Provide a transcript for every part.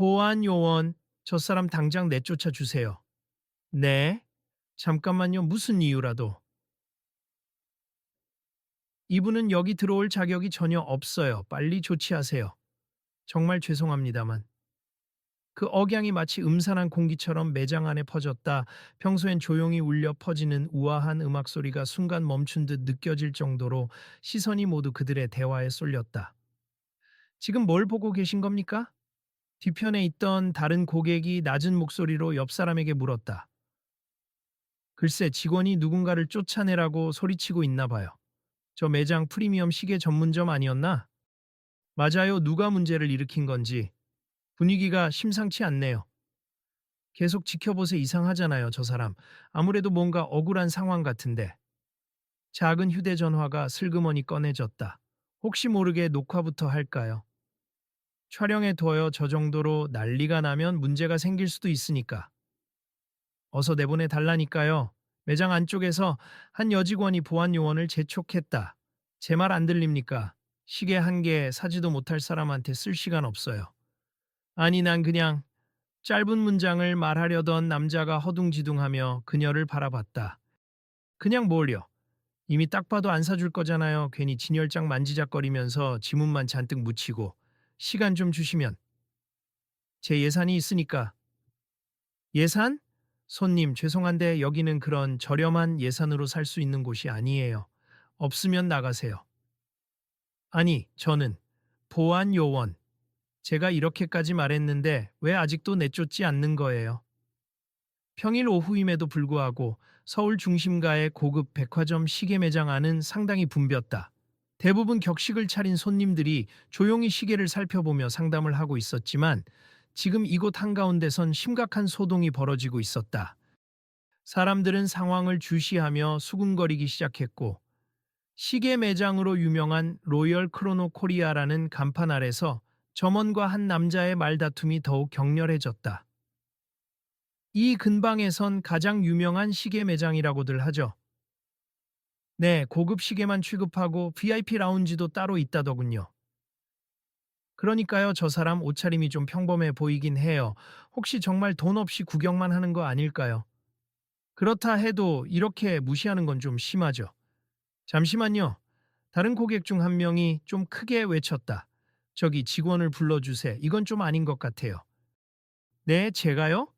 보안 요원, 저 사람 당장 내쫓아 주세요. 네? 잠깐만요. 무슨 이유라도. 이분은 여기 들어올 자격이 전혀 없어요. 빨리 조치하세요. 정말 죄송합니다만. 그 억양이 마치 음산한 공기처럼 매장 안에 퍼졌다. 평소엔 조용히 울려 퍼지는 우아한 음악 소리가 순간 멈춘 듯 느껴질 정도로 시선이 모두 그들의 대화에 쏠렸다. 지금 뭘 보고 계신 겁니까? 뒤편에 있던 다른 고객이 낮은 목소리로 옆 사람에게 물었다. 글쎄, 직원이 누군가를 쫓아내라고 소리치고 있나 봐요. 저 매장 프리미엄 시계 전문점 아니었나? 맞아요. 누가 문제를 일으킨 건지. 분위기가 심상치 않네요. 계속 지켜보세. 이상하잖아요, 저 사람. 아무래도 뭔가 억울한 상황 같은데. 작은 휴대전화가 슬그머니 꺼내졌다. 혹시 모르게 녹화부터 할까요? 촬영해 둬요. 저 정도로 난리가 나면 문제가 생길 수도 있으니까. 어서 내보내 달라니까요. 매장 안쪽에서 한 여직원이 보안 요원을 재촉했다. 제 말 안 들립니까? 시계 한 개 사지도 못할 사람한테 쓸 시간 없어요. 아니, 난 그냥 짧은 문장을 말하려던 남자가 허둥지둥하며 그녀를 바라봤다. 그냥 뭘요? 이미 딱 봐도 안 사줄 거잖아요. 괜히 진열장 만지작거리면서 지문만 잔뜩 묻히고. 시간 좀 주시면. 제 예산이 있으니까. 예산? 손님, 죄송한데 여기는 그런 저렴한 예산으로 살 수 있는 곳이 아니에요. 없으면 나가세요. 아니, 저는 보안 요원. 제가 이렇게까지 말했는데 왜 아직도 내쫓지 않는 거예요? 평일 오후임에도 불구하고 서울 중심가의 고급 백화점 시계 매장 안은 상당히 붐볐다. 대부분 격식을 차린 손님들이 조용히 시계를 살펴보며 상담을 하고 있었지만 지금 이곳 한가운데선 심각한 소동이 벌어지고 있었다. 사람들은 상황을 주시하며 수군거리기 시작했고 시계 매장으로 유명한 로열 크로노 코리아라는 간판 아래서 점원과 한 남자의 말다툼이 더욱 격렬해졌다. 이 근방에선 가장 유명한 시계 매장이라고들 하죠. 네, 고급 시계만 취급하고 VIP 라운지도 따로 있다더군요. 그러니까요, 저 사람 옷차림이 좀 평범해 보이긴 해요. 혹시 정말 돈 없이 구경만 하는 거 아닐까요? 그렇다 해도 이렇게 무시하는 건 좀 심하죠. 잠시만요. 다른 고객 중 한 명이 좀 크게 외쳤다. 저기 직원을 불러주세. 이건 좀 아닌 것 같아요. 네, 제가요?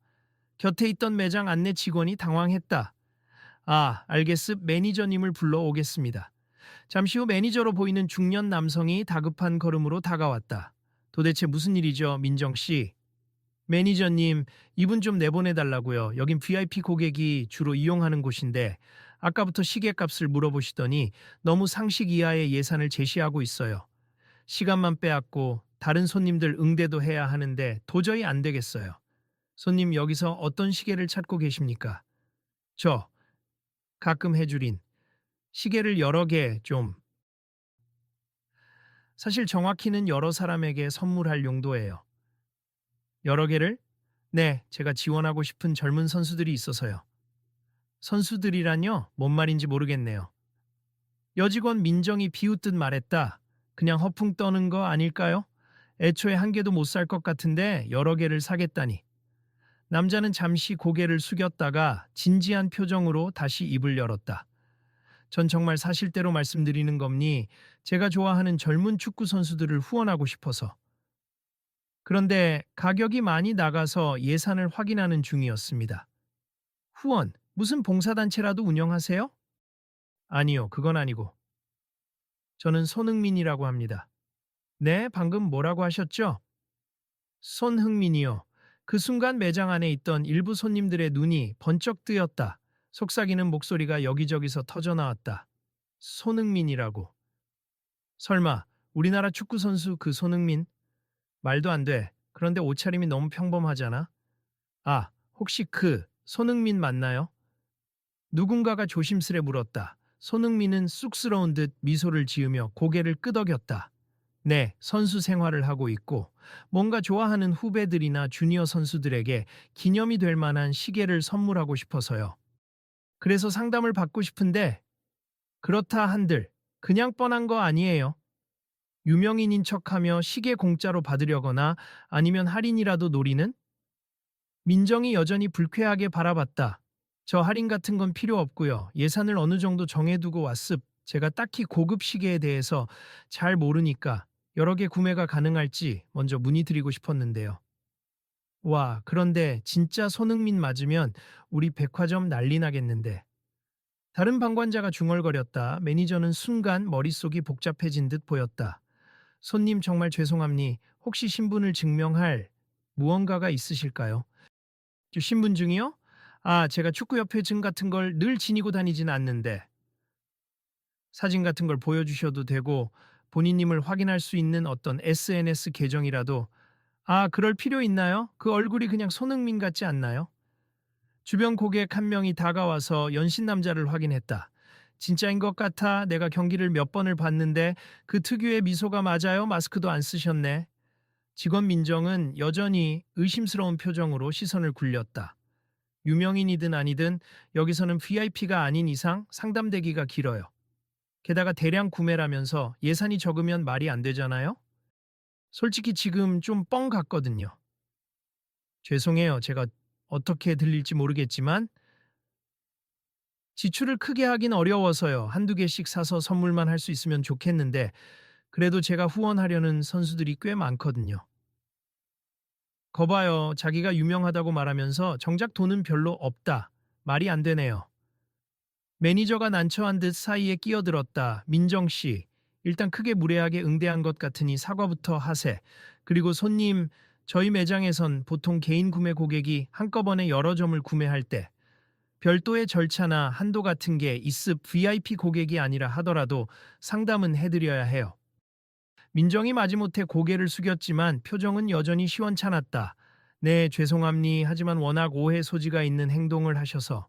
곁에 있던 매장 안내 직원이 당황했다. 아, 알겠습. 매니저님을 불러오겠습니다. 잠시 후 매니저로 보이는 중년 남성이 다급한 걸음으로 다가왔다. 도대체 무슨 일이죠, 민정 씨? 매니저님, 이분 좀 내보내달라고요. 여긴 VIP 고객이 주로 이용하는 곳인데 아까부터 시계값을 물어보시더니 너무 상식 이하의 예산을 제시하고 있어요. 시간만 빼앗고 다른 손님들 응대도 해야 하는데 도저히 안 되겠어요. 손님, 여기서 어떤 시계를 찾고 계십니까? 저 가끔 해주린 시계를 여러 개 좀. 사실 정확히는 여러 사람에게 선물할 용도예요. 여러 개를? 네, 제가 지원하고 싶은 젊은 선수들이 있어서요. 선수들이란요? 뭔 말인지 모르겠네요. 여직원 민정이 비웃듯 말했다. 그냥 허풍 떠는 거 아닐까요? 애초에 한 개도 못 살 것 같은데 여러 개를 사겠다니. 남자는 잠시 고개를 숙였다가 진지한 표정으로 다시 입을 열었다. 전 정말 사실대로 말씀드리는 겁니. 제가 좋아하는 젊은 축구 선수들을 후원하고 싶어서. 그런데 가격이 많이 나가서 예산을 확인하는 중이었습니다. 후원, 무슨 봉사단체라도 운영하세요? 아니요, 그건 아니고. 저는 손흥민이라고 합니다. 네, 방금 뭐라고 하셨죠? 손흥민이요. 그 순간 매장 안에 있던 일부 손님들의 눈이 번쩍 뜨였다. 속삭이는 목소리가 여기저기서 터져나왔다. 손흥민이라고. 설마 우리나라 축구선수 그 손흥민? 말도 안 돼. 그런데 옷차림이 너무 평범하잖아. 아, 혹시 그 손흥민 맞나요? 누군가가 조심스레 물었다. 손흥민은 쑥스러운 듯 미소를 지으며 고개를 끄덕였다. 네, 선수 생활을 하고 있고 뭔가 좋아하는 후배들이나 주니어 선수들에게 기념이 될 만한 시계를 선물하고 싶어서요. 그래서 상담을 받고 싶은데 그렇다 한들 그냥 뻔한 거 아니에요. 유명인인 척하며 시계 공짜로 받으려거나 아니면 할인이라도 노리는? 민정이 여전히 불쾌하게 바라봤다. 저 할인 같은 건 필요 없고요. 예산을 어느 정도 정해두고 왔습. 제가 딱히 고급 시계에 대해서 잘 모르니까 여러 개 구매가 가능할지 먼저 문의드리고 싶었는데요. 와, 그런데 진짜 손흥민 맞으면 우리 백화점 난리 나겠는데. 다른 방관자가 중얼거렸다. 매니저는 순간 머릿속이 복잡해진 듯 보였다. 손님 정말 죄송합니. 혹시 신분을 증명할 무언가가 있으실까요? 신분증이요? 아, 제가 축구협회증 같은 걸 늘 지니고 다니진 않는데 사진 같은 걸 보여주셔도 되고 본인님을 확인할 수 있는 어떤 SNS 계정이라도. 아, 그럴 필요 있나요? 그 얼굴이 그냥 손흥민 같지 않나요? 주변 고객 한 명이 다가와서 연신 남자를 확인했다. 진짜인 것 같아. 내가 경기를 몇 번을 봤는데 그 특유의 미소가 맞아요. 마스크도 안 쓰셨네. 직원 민정은 여전히 의심스러운 표정으로 시선을 굴렸다. 유명인이든 아니든 여기서는 VIP가 아닌 이상 상담되기가 길어요. 게다가 대량 구매라면서 예산이 적으면 말이 안 되잖아요? 솔직히 지금 좀 뻥 같거든요. 죄송해요. 제가 어떻게 들릴지 모르겠지만 지출을 크게 하긴 어려워서요. 한두 개씩 사서 선물만 할 수 있으면 좋겠는데 그래도 제가 후원하려는 선수들이 꽤 많거든요. 거봐요. 자기가 유명하다고 말하면서 정작 돈은 별로 없다. 말이 안 되네요. 매니저가 난처한 듯 사이에 끼어들었다. 민정 씨, 일단 크게 무례하게 응대한 것 같으니 사과부터 하세. 그리고 손님, 저희 매장에선 보통 개인 구매 고객이 한꺼번에 여러 점을 구매할 때 별도의 절차나 한도 같은 게 있습. VIP 고객이 아니라 하더라도 상담은 해드려야 해요. 민정이 마지못해 고개를 숙였지만 표정은 여전히 시원찮았다. 네, 죄송합니. 하지만 워낙 오해 소지가 있는 행동을 하셔서.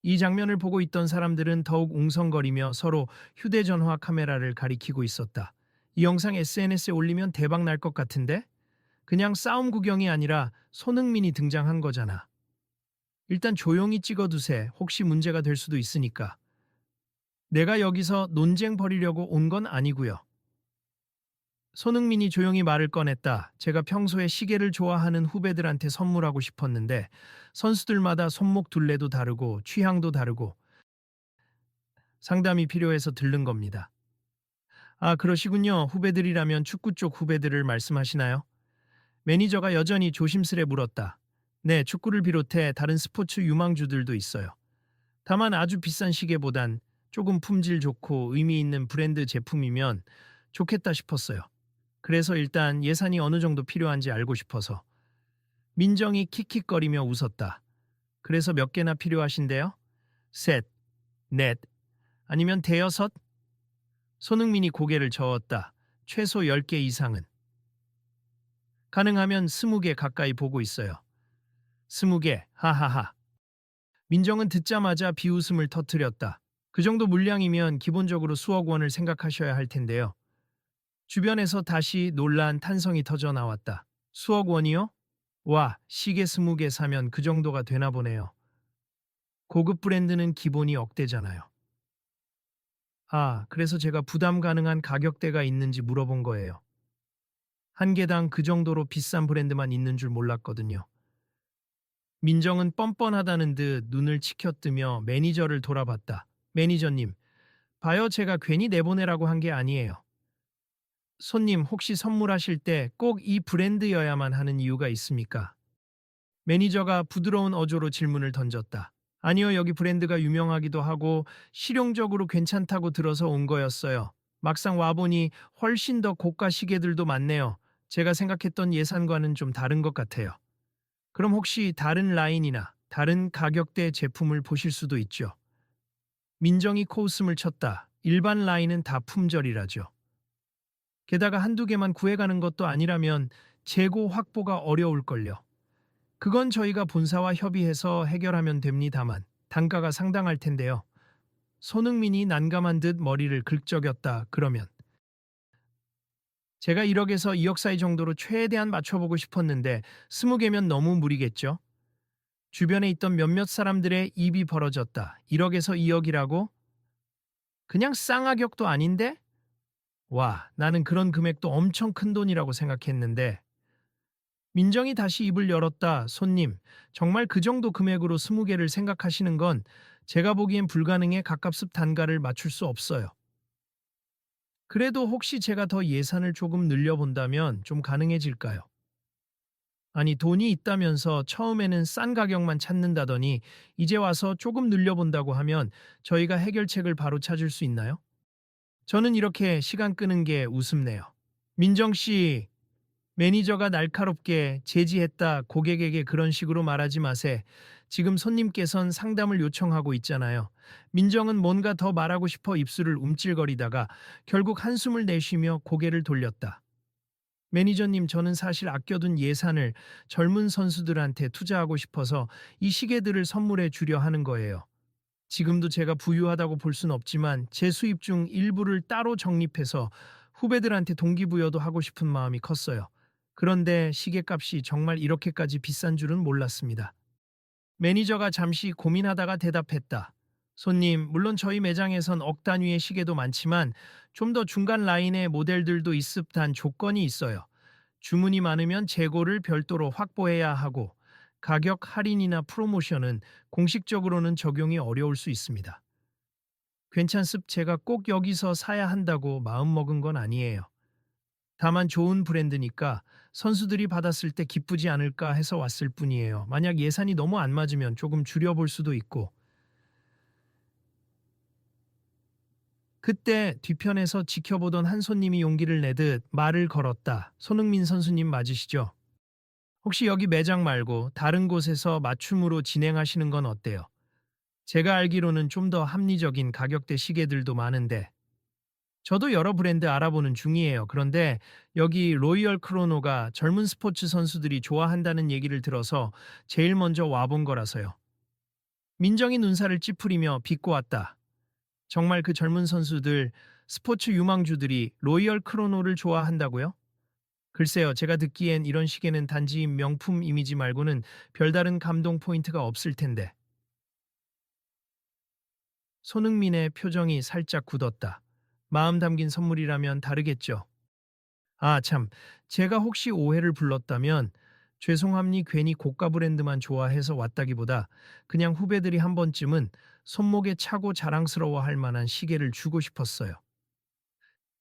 이 장면을 보고 있던 사람들은 더욱 웅성거리며 서로 휴대전화 카메라를 가리키고 있었다. 이 영상 SNS에 올리면 대박 날 것 같은데? 그냥 싸움 구경이 아니라 손흥민이 등장한 거잖아. 일단 조용히 찍어두세. 혹시 문제가 될 수도 있으니까. 내가 여기서 논쟁 벌이려고 온 건 아니고요. 손흥민이 조용히 말을 꺼냈다. 제가 평소에 시계를 좋아하는 후배들한테 선물하고 싶었는데 선수들마다 손목 둘레도 다르고 취향도 다르고 상담이 필요해서 들른 겁니다. 아, 그러시군요. 후배들이라면 축구 쪽 후배들을 말씀하시나요? 매니저가 여전히 조심스레 물었다. 네, 축구를 비롯해 다른 스포츠 유망주들도 있어요. 다만 아주 비싼 시계보단 조금 품질 좋고 의미 있는 브랜드 제품이면 좋겠다 싶었어요. 그래서 일단 예산이 어느 정도 필요한지 알고 싶어서. 민정이 킥킥거리며 웃었다. 그래서 몇 개나 필요하신데요? 셋, 넷, 아니면 대여섯? 손흥민이 고개를 저었다. 최소 10개 이상은. 가능하면 20개 가까이 보고 있어요. 20개, 하하하. 민정은 듣자마자 비웃음을 터뜨렸다. 그 정도 물량이면 기본적으로 수억 원을 생각하셔야 할 텐데요. 주변에서 다시 놀란 탄성이 터져 나왔다. 수억 원이요? 와, 시계 20개 사면 그 정도가 되나 보네요. 고급 브랜드는 기본이 억대잖아요. 아, 그래서 제가 부담 가능한 가격대가 있는지 물어본 거예요. 한 개당 그 정도로 비싼 브랜드만 있는 줄 몰랐거든요. 민정은 뻔뻔하다는 듯 눈을 치켜뜨며 매니저를 돌아봤다. 매니저님, 봐요, 제가 괜히 내보내라고 한 게 아니에요. 손님, 혹시 선물하실 때 꼭 이 브랜드여야만 하는 이유가 있습니까? 매니저가 부드러운 어조로 질문을 던졌다. 아니요, 여기 브랜드가 유명하기도 하고 실용적으로 괜찮다고 들어서 온 거였어요. 막상 와보니 훨씬 더 고가 시계들도 많네요. 제가 생각했던 예산과는 좀 다른 것 같아요. 그럼 혹시 다른 라인이나 다른 가격대 제품을 보실 수도 있죠. 민정이 코웃음을 쳤다. 일반 라인은 다 품절이라죠. 게다가 한두 개만 구해가는 것도 아니라면 재고 확보가 어려울걸요. 그건 저희가 본사와 협의해서 해결하면 됩니다만 단가가 상당할 텐데요. 손흥민이 난감한 듯 머리를 긁적였다. 그러면 제가 1억에서 2억 사이 정도로 최대한 맞춰보고 싶었는데 20개면 너무 무리겠죠? 주변에 있던 몇몇 사람들의 입이 벌어졌다. 1억에서 2억이라고? 그냥 쌍하격도 아닌데? 와, 나는 그런 금액도 엄청 큰 돈이라고 생각했는데. 민정이 다시 입을 열었다. 손님, 정말 그 정도 금액으로 20개를 생각하시는 건 제가 보기엔 불가능에 가깝습. 단가를 맞출 수 없어요. 그래도 혹시 제가 더 예산을 조금 늘려본다면 좀 가능해질까요? 아니, 돈이 있다면서 처음에는 싼 가격만 찾는다더니 이제 와서 조금 늘려본다고 하면 저희가 해결책을 바로 찾을 수 있나요? 저는 이렇게 시간 끄는 게 우습네요. 민정 씨, 매니저가 날카롭게 제지했다. 고객에게 그런 식으로 말하지 마세. 지금 손님께선 상담을 요청하고 있잖아요. 민정은 뭔가 더 말하고 싶어 입술을 움찔거리다가 결국 한숨을 내쉬며 고개를 돌렸다. 매니저님, 저는 사실 아껴둔 예산을 젊은 선수들한테 투자하고 싶어서 이 시계들을 선물해 주려 하는 거예요. 지금도 제가 부유하다고 볼 순 없지만 제 수입 중 일부를 따로 적립해서 후배들한테 동기부여도 하고 싶은 마음이 컸어요. 그런데 시계값이 정말 이렇게까지 비싼 줄은 몰랐습니다. 매니저가 잠시 고민하다가 대답했다. 손님, 물론 저희 매장에선 억 단위의 시계도 많지만 좀 더 중간 라인의 모델들도 있습. 단 조건이 있어요. 주문이 많으면 재고를 별도로 확보해야 하고 가격 할인이나 프로모션은 공식적으로는 적용이 어려울 수 있습니다. 괜찮습. 제가 꼭 여기서 사야 한다고 마음먹은 건 아니에요. 다만 좋은 브랜드니까 선수들이 받았을 때 기쁘지 않을까 해서 왔을 뿐이에요. 만약 예산이 너무 안 맞으면 조금 줄여볼 수도 있고. 그때 뒤편에서 지켜보던 한 손님이 용기를 내듯 말을 걸었다. 손흥민 선수님 맞으시죠? 혹시 여기 매장 말고 다른 곳에서 맞춤으로 진행하시는 건 어때요? 제가 알기로는 좀 더 합리적인 가격대 시계들도 많은데. 저도 여러 브랜드 알아보는 중이에요. 그런데 여기 로이얼 크로노가 젊은 스포츠 선수들이 좋아한다는 얘기를 들어서 제일 먼저 와본 거라서요. 민정이 눈살을 찌푸리며 비꼬 왔다. 정말 그 젊은 선수들, 스포츠 유망주들이 로이얼 크로노를 좋아한다고요? 글쎄요, 제가 듣기엔 이런 시계는 단지 명품 이미지 말고는 별다른 감동 포인트가 없을 텐데. 손흥민의 표정이 살짝 굳었다. 마음 담긴 선물이라면 다르겠죠. 아, 참. 제가 혹시 오해를 불렀다면 죄송합니. 괜히 고가 브랜드만 좋아해서 왔다기보다 그냥 후배들이 한 번쯤은 손목에 차고 자랑스러워할 만한 시계를 주고 싶었어요.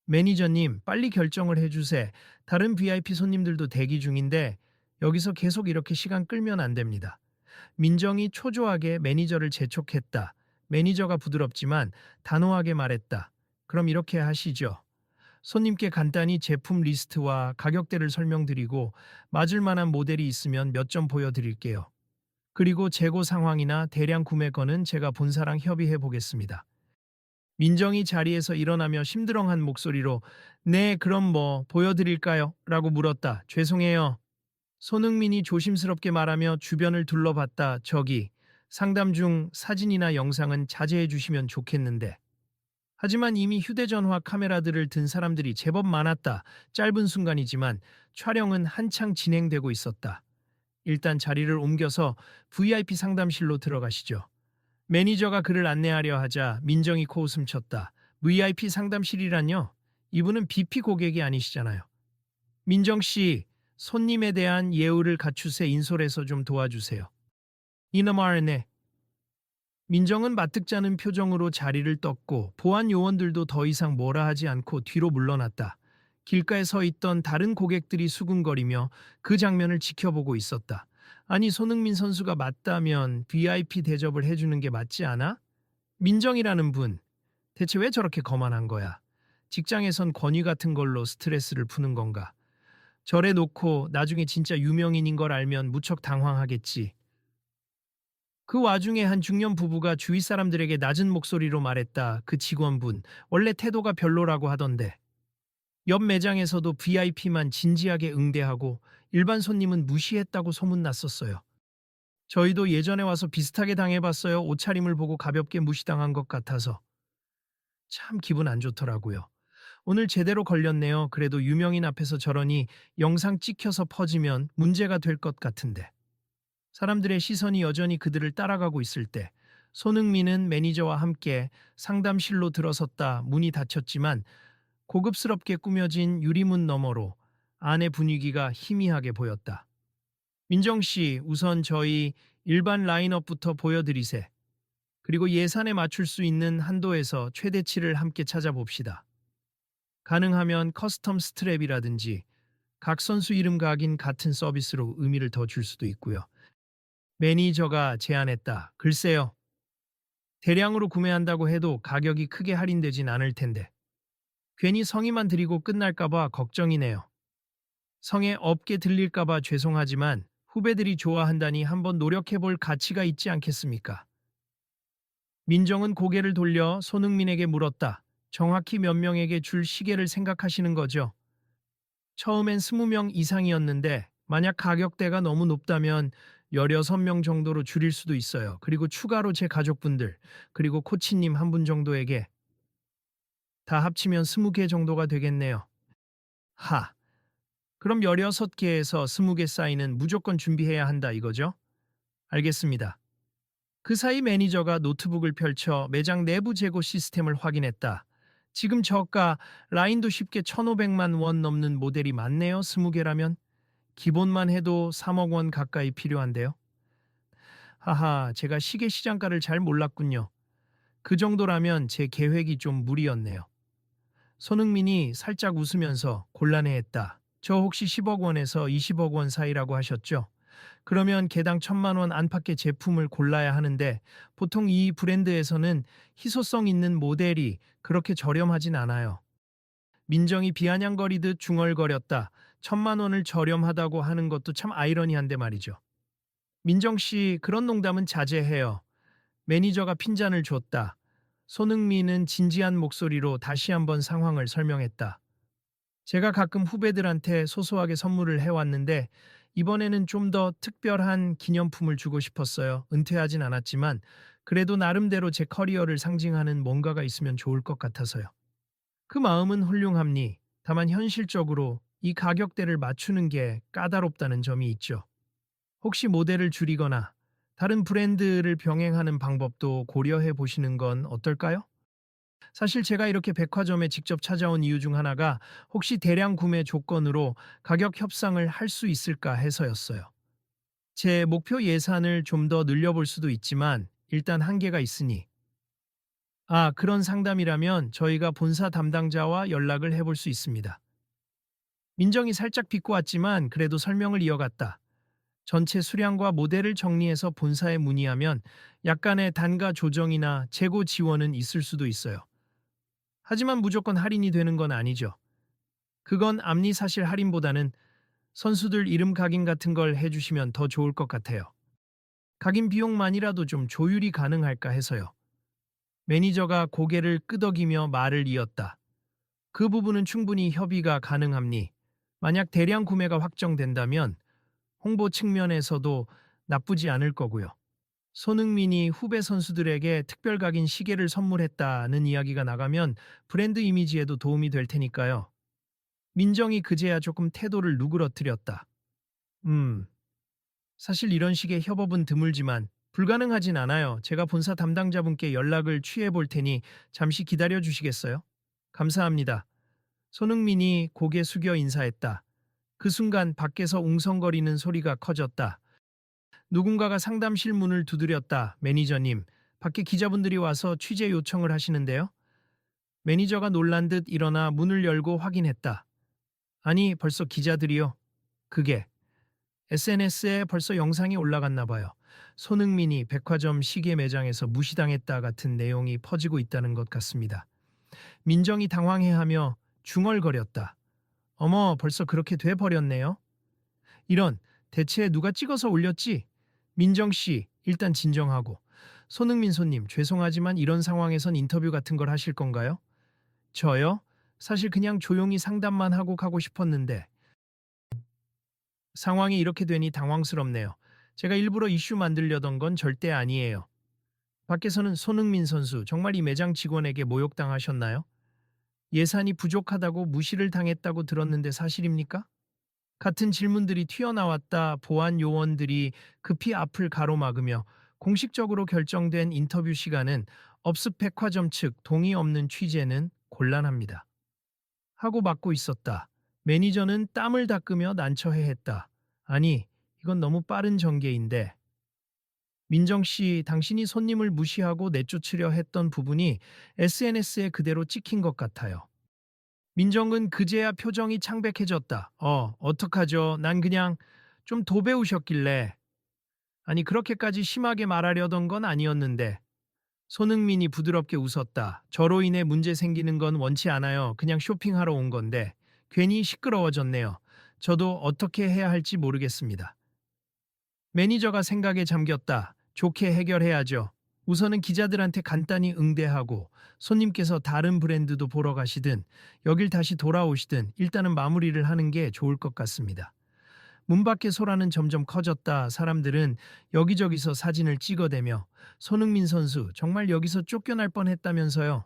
매니저님, 빨리 결정을 해주세. 다른 VIP 손님들도 대기 중인데 여기서 계속 이렇게 시간 끌면 안 됩니다. 민정이 초조하게 매니저를 재촉했다. 매니저가 부드럽지만 단호하게 말했다. 그럼 이렇게 하시죠. 손님께 간단히 제품 리스트와 가격대를 설명드리고 맞을 만한 모델이 있으면 몇 점 보여드릴게요. 그리고 재고 상황이나 대량 구매 건은 제가 본사랑 협의해 보겠습니다. 민정이 자리에서 일어나며 심드렁한 목소리로 네, 그럼 뭐 보여드릴까요? 라고 물었다. 죄송해요. 손흥민이 조심스럽게 말하며 주변을 둘러봤다. 저기, 상담 중 사진이나 영상은 자제해 주시면 좋겠는데. 하지만 이미 휴대전화 카메라들을 든 사람들이 제법 많았다. 짧은 순간이지만 촬영은 한창 진행되고 있었다. 일단 자리를 옮겨서 VIP 상담실로 들어가시죠. 매니저가 그를 안내하려 하자 민정이 코웃음 쳤다. VIP 상담실이란요? 이분은 BP 고객이 아니시잖아요. 민정 씨, 손님에 대한 예우를 갖추세. 인솔해서 좀 도와주세요. 이너마르네. 민정은 마뜩자는 표정으로 자리를 떴고 보안 요원들도 더 이상 뭐라 하지 않고 뒤로 물러났다. 길가에 서 있던 다른 고객들이 수군거리며 그 장면을 지켜보고 있었다. 아니, 손흥민 선수가 맞다면 VIP 대접을 해주는 게 맞지 않아? 민정이라는 분, 대체 왜 저렇게 거만한 거야? 직장에선 권위 같은 걸로 스트레스를 푸는 건가? 절에 놓고 나중에 진짜 유명인인 걸 알면 무척 당황하겠지. 그 와중에 한 중년 부부가 주위 사람들에게 낮은 목소리로 말했다. 그 직원분, 원래 태도가 별로라고 하던데. 옆 매장에서도 VIP만 진지하게 응대하고 일반 손님은 무시했다고 소문났었어요. 저희도 예전에 와서 비슷하게 당해봤어요. 옷차림을 보고 가볍게 무시당한 것 같아서. 참 기분 안 좋더라고요. 오늘 제대로 걸렸네요. 그래도 유명인 앞에서 저러니 영상 찍혀서 퍼지면 문제가 될 것 같은데. 사람들의 시선이 여전히 그들을 따라가고 있을 때 손흥민은 매니저와 함께 상담실로 들어섰다. 문이 닫혔지만 고급스럽게 꾸며진 유리문 너머로 안의 분위기가 희미하게 보였다. 민정 씨, 우선 저희 일반 라인업부터 보여드리세. 그리고 예산에 맞출 수 있는 한도에서 최대치를 함께 찾아봅시다. 가능하면 커스텀 스트랩이라든지 각 선수 이름 각인 같은 서비스로 의미를 더 줄 수도 있고요. 매니저가 제안했다. 글쎄요. 대량으로 구매한다고 해도 가격이 크게 할인되진 않을 텐데. 괜히 성의만 드리고 끝날까봐 걱정이네요. 성에 없게 들릴까봐 죄송하지만 후배들이 좋아한다니 한번 노력해볼 가치가 있지 않겠습니까? 민정은 고개를 돌려 손흥민에게 물었다. 정확히 몇 명에게 줄 시계를 생각하시는 거죠? 처음엔 20명 이상이었는데 만약 가격대가 너무 높다면 16명 정도로 줄일 수도 있어요. 그리고 추가로 제 가족분들, 그리고 코치님 한 분 정도에게 다 합치면 20개 정도가 되겠네요. 하, 그럼 16개에서 20개 사인은 무조건 준비해야 한다 이거죠? 알겠습니다. 그 사이 매니저가 노트북을 펼쳐 매장 내부 재고 시스템을 확인했다. 지금 저가 라인도 쉽게 1,500만 원 넘는 모델이 많네요. 20개라면 기본만 해도 3억 원 가까이 필요한데요. 하하, 제가 시계 시장가를 잘 몰랐군요. 그 정도라면 제 계획이 좀 무리였네요. 손흥민이 살짝 웃으면서 곤란해했다. 저 혹시 10억 원에서 20억 원 사이라고 하셨죠? 그러면 개당 1,000만 원 안팎의 제품을 골라야 하는데 보통 이 브랜드에서는 희소성 있는 모델이 그렇게 저렴하진 않아요. 민정이 비아냥거리듯 중얼거렸다. 1,000만 원을 저렴하다고 하는 것도 참 아이러니한데 말이죠. 민정 씨, 그런 농담은 자제해요. 매니저가 핀잔을 줬다. 손흥민은 진지한 목소리로 다시 한번 상황을 설명했다. 제가 가끔 후배들한테 소소하게 선물을 해왔는데 이번에는 좀 더 특별한 기념품을 주고 싶었어요. 은퇴하진 않았지만 그래도 나름대로 제 커리어를 상징하는 뭔가가 있으면 좋을 것 같아서요. 그 마음은 훌륭합니. 다만 현실적으로 이 가격대를 맞추는 게 까다롭다는 점이 있죠. 혹시 모델을 줄이거나 다른 브랜드를 병행하는 방법도 고려해 보시는 건 어떨까요? 사실 제가 이렇게 백화점에 직접 찾아온 이유 중 하나가 혹시 대량 구매 조건으로 가격 협상을 할 수 있을까 해서였어요. 제 목표 예산을 좀 더 늘려볼 수도 있지만 일단 한계가 있으니. 아, 그런 상담이라면 저희가 본사 담당자와 연락을 해볼 수 있습니다. 민정이 살짝 비꼬았지만 그래도 설명을 이어갔다. 전체 수량과 모델을 정리해서 본사에 문의하면 약간의 단가 조정이나 재고 지원은 있을 수도 있어요. 하지만 무조건 할인이 되는 건 아니죠. 그건 암리 사실 할인보다는 선수들 이름 각인 같은 걸 해주시면 더 좋을 것 같아요. 각인 비용만이라도 좀 조율이 가능할까 해서요. 매니저가 고개를 끄덕이며 말을 이었다. 그 부분은 충분히 협의가 가능합니. 만약 대량 구매가 확정된다면 홍보 측면에서도 나쁘지 않을 거고요. 손흥민이 후배 선수들에게 특별 각인 시계를 선물했다는 이야기가 나가면 브랜드 이미지에도 도움이 될 테니까요. 민정이 그제야 조금 태도를 누그러뜨렸다. 음, 사실 이런 식의 협업은 드물지만 불가능하진 않아요. 제가 본사 담당자분께 연락을 취해 볼 테니 잠시 기다려 주시겠어요? 감사합니다. 손흥민이 고개 숙여 인사했다. 그 순간 밖에서 웅성거리는 소리가 커졌다. 누군가가 상담실 문을 두드렸다. 매니저님, 밖에 기자분들이 와서 취재 요청을 하시는데요. 매니저가 놀란 듯 일어나 문을 열고 확인했다. 아니, 벌써 기자들이요. 그게 SNS에 벌써 영상이 올라갔나 봐요. 손흥민이 백화점 시계 매장에서 무시당했다 같은 내용이 퍼지고 있다는 것 같습니다. 민정이 당황해하며 중얼거렸다. 어머, 벌써 그렇게 돼버렸네요. 이런, 대체 누가 찍어서 올렸지? 민정 씨, 일단 진정하고. 손흥민 손님, 죄송하지만 이런 상황에선 인터뷰 같은 걸 하실 건가요? 저요? 사실 그냥 조용히 상담만 하고 가고 싶었는데. 상황이 이렇게 되니 당황스럽네요. 제가 일부러 이슈 만들려던 건 절대 아니에요. 밖에서는 손흥민 선수, 정말 이 매장 직원에게 모욕당하셨나요? 예산이 부족하다고 무시를 당했다고 들었는데 사실입니까? 같은 질문들이 튀어나왔다. 보안 요원들이 급히 앞을 가로막으며 공식적으로 결정된 인터뷰 시간은 업스 백화점 측 동의 없는 취재는 곤란합니다. 하고 막고 있었다. 매니저는 땀을 닦으며 난처해했다. 아니, 이건 너무 빠른 전개인데. 민정 씨, 당신이 손님을 무시하고 내쫓으려 했던 부분이 SNS에 그대로 찍힌 것 같아요. 민정은 그제야 표정이 창백해졌다. 어떡하죠? 난 그냥 좀 도배우셨길래. 아니, 그렇게까지 심하게 말하려던 건 아니었는데. 손흥민이 부드럽게 웃었다. 저로 인해 문제 생기는 건 원치 않아요. 그냥 쇼핑하러 온 건데. 괜히 시끄러워졌네요. 저도 어떻게 해야 할지 모르겠습니다. 매니저가 생각에 잠겼다. 좋게 해결해야죠. 우선은 기자들한테 간단히 응대하고 손님께서 다른 브랜드도 보러 가시든 여길 다시 돌아오시든 일단은 마무리를 하는 게 좋을 것 같습니다. 문 밖의 소란은 점점 커졌다. 사람들은 여기저기서 사진을 찍어대며 손흥민 선수 정말 여기서 쫓겨날 뻔했다면서요?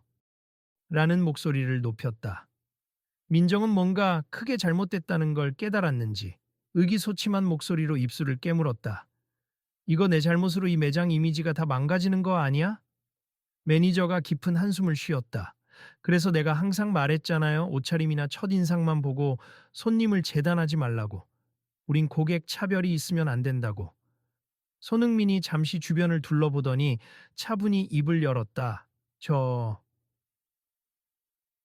라는 목소리를 높였다. 민정은 뭔가 크게 잘못됐다는 걸 깨달았는지 의기소침한 목소리로 입술을 깨물었다. 이거 내 잘못으로 이 매장 이미지가 다 망가지는 거 아니야? 매니저가 깊은 한숨을 쉬었다. 그래서 내가 항상 말했잖아요. 옷차림이나 첫인상만 보고 손님을 재단하지 말라고. 우린 고객 차별이 있으면 안 된다고. 손흥민이 잠시 주변을 둘러보더니 차분히 입을 열었다.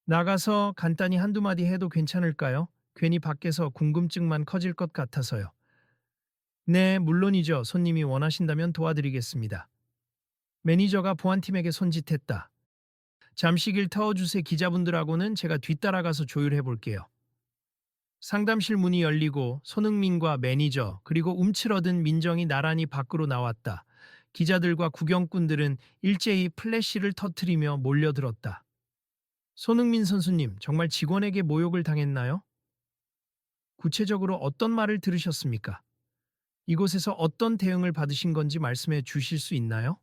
나가서 간단히 한두 마디 해도 괜찮을까요? 괜히 밖에서 궁금증만 커질 것 같아서요. 네, 물론이죠. 손님이 원하신다면 도와드리겠습니다. 매니저가 보안팀에게 손짓했다. 잠시 길 터워주세. 기자분들하고는 제가 뒤따라가서 조율해 볼게요. 상담실 문이 열리고 손흥민과 매니저 그리고 움츠러든 민정이 나란히 밖으로 나왔다. 기자들과 구경꾼들은 일제히 플래시를 터트리며 몰려들었다. 손흥민 선수님, 정말 직원에게 모욕을 당했나요? 구체적으로 어떤 말을 들으셨습니까? 이곳에서 어떤 대응을 받으신 건지 말씀해 주실 수 있나요?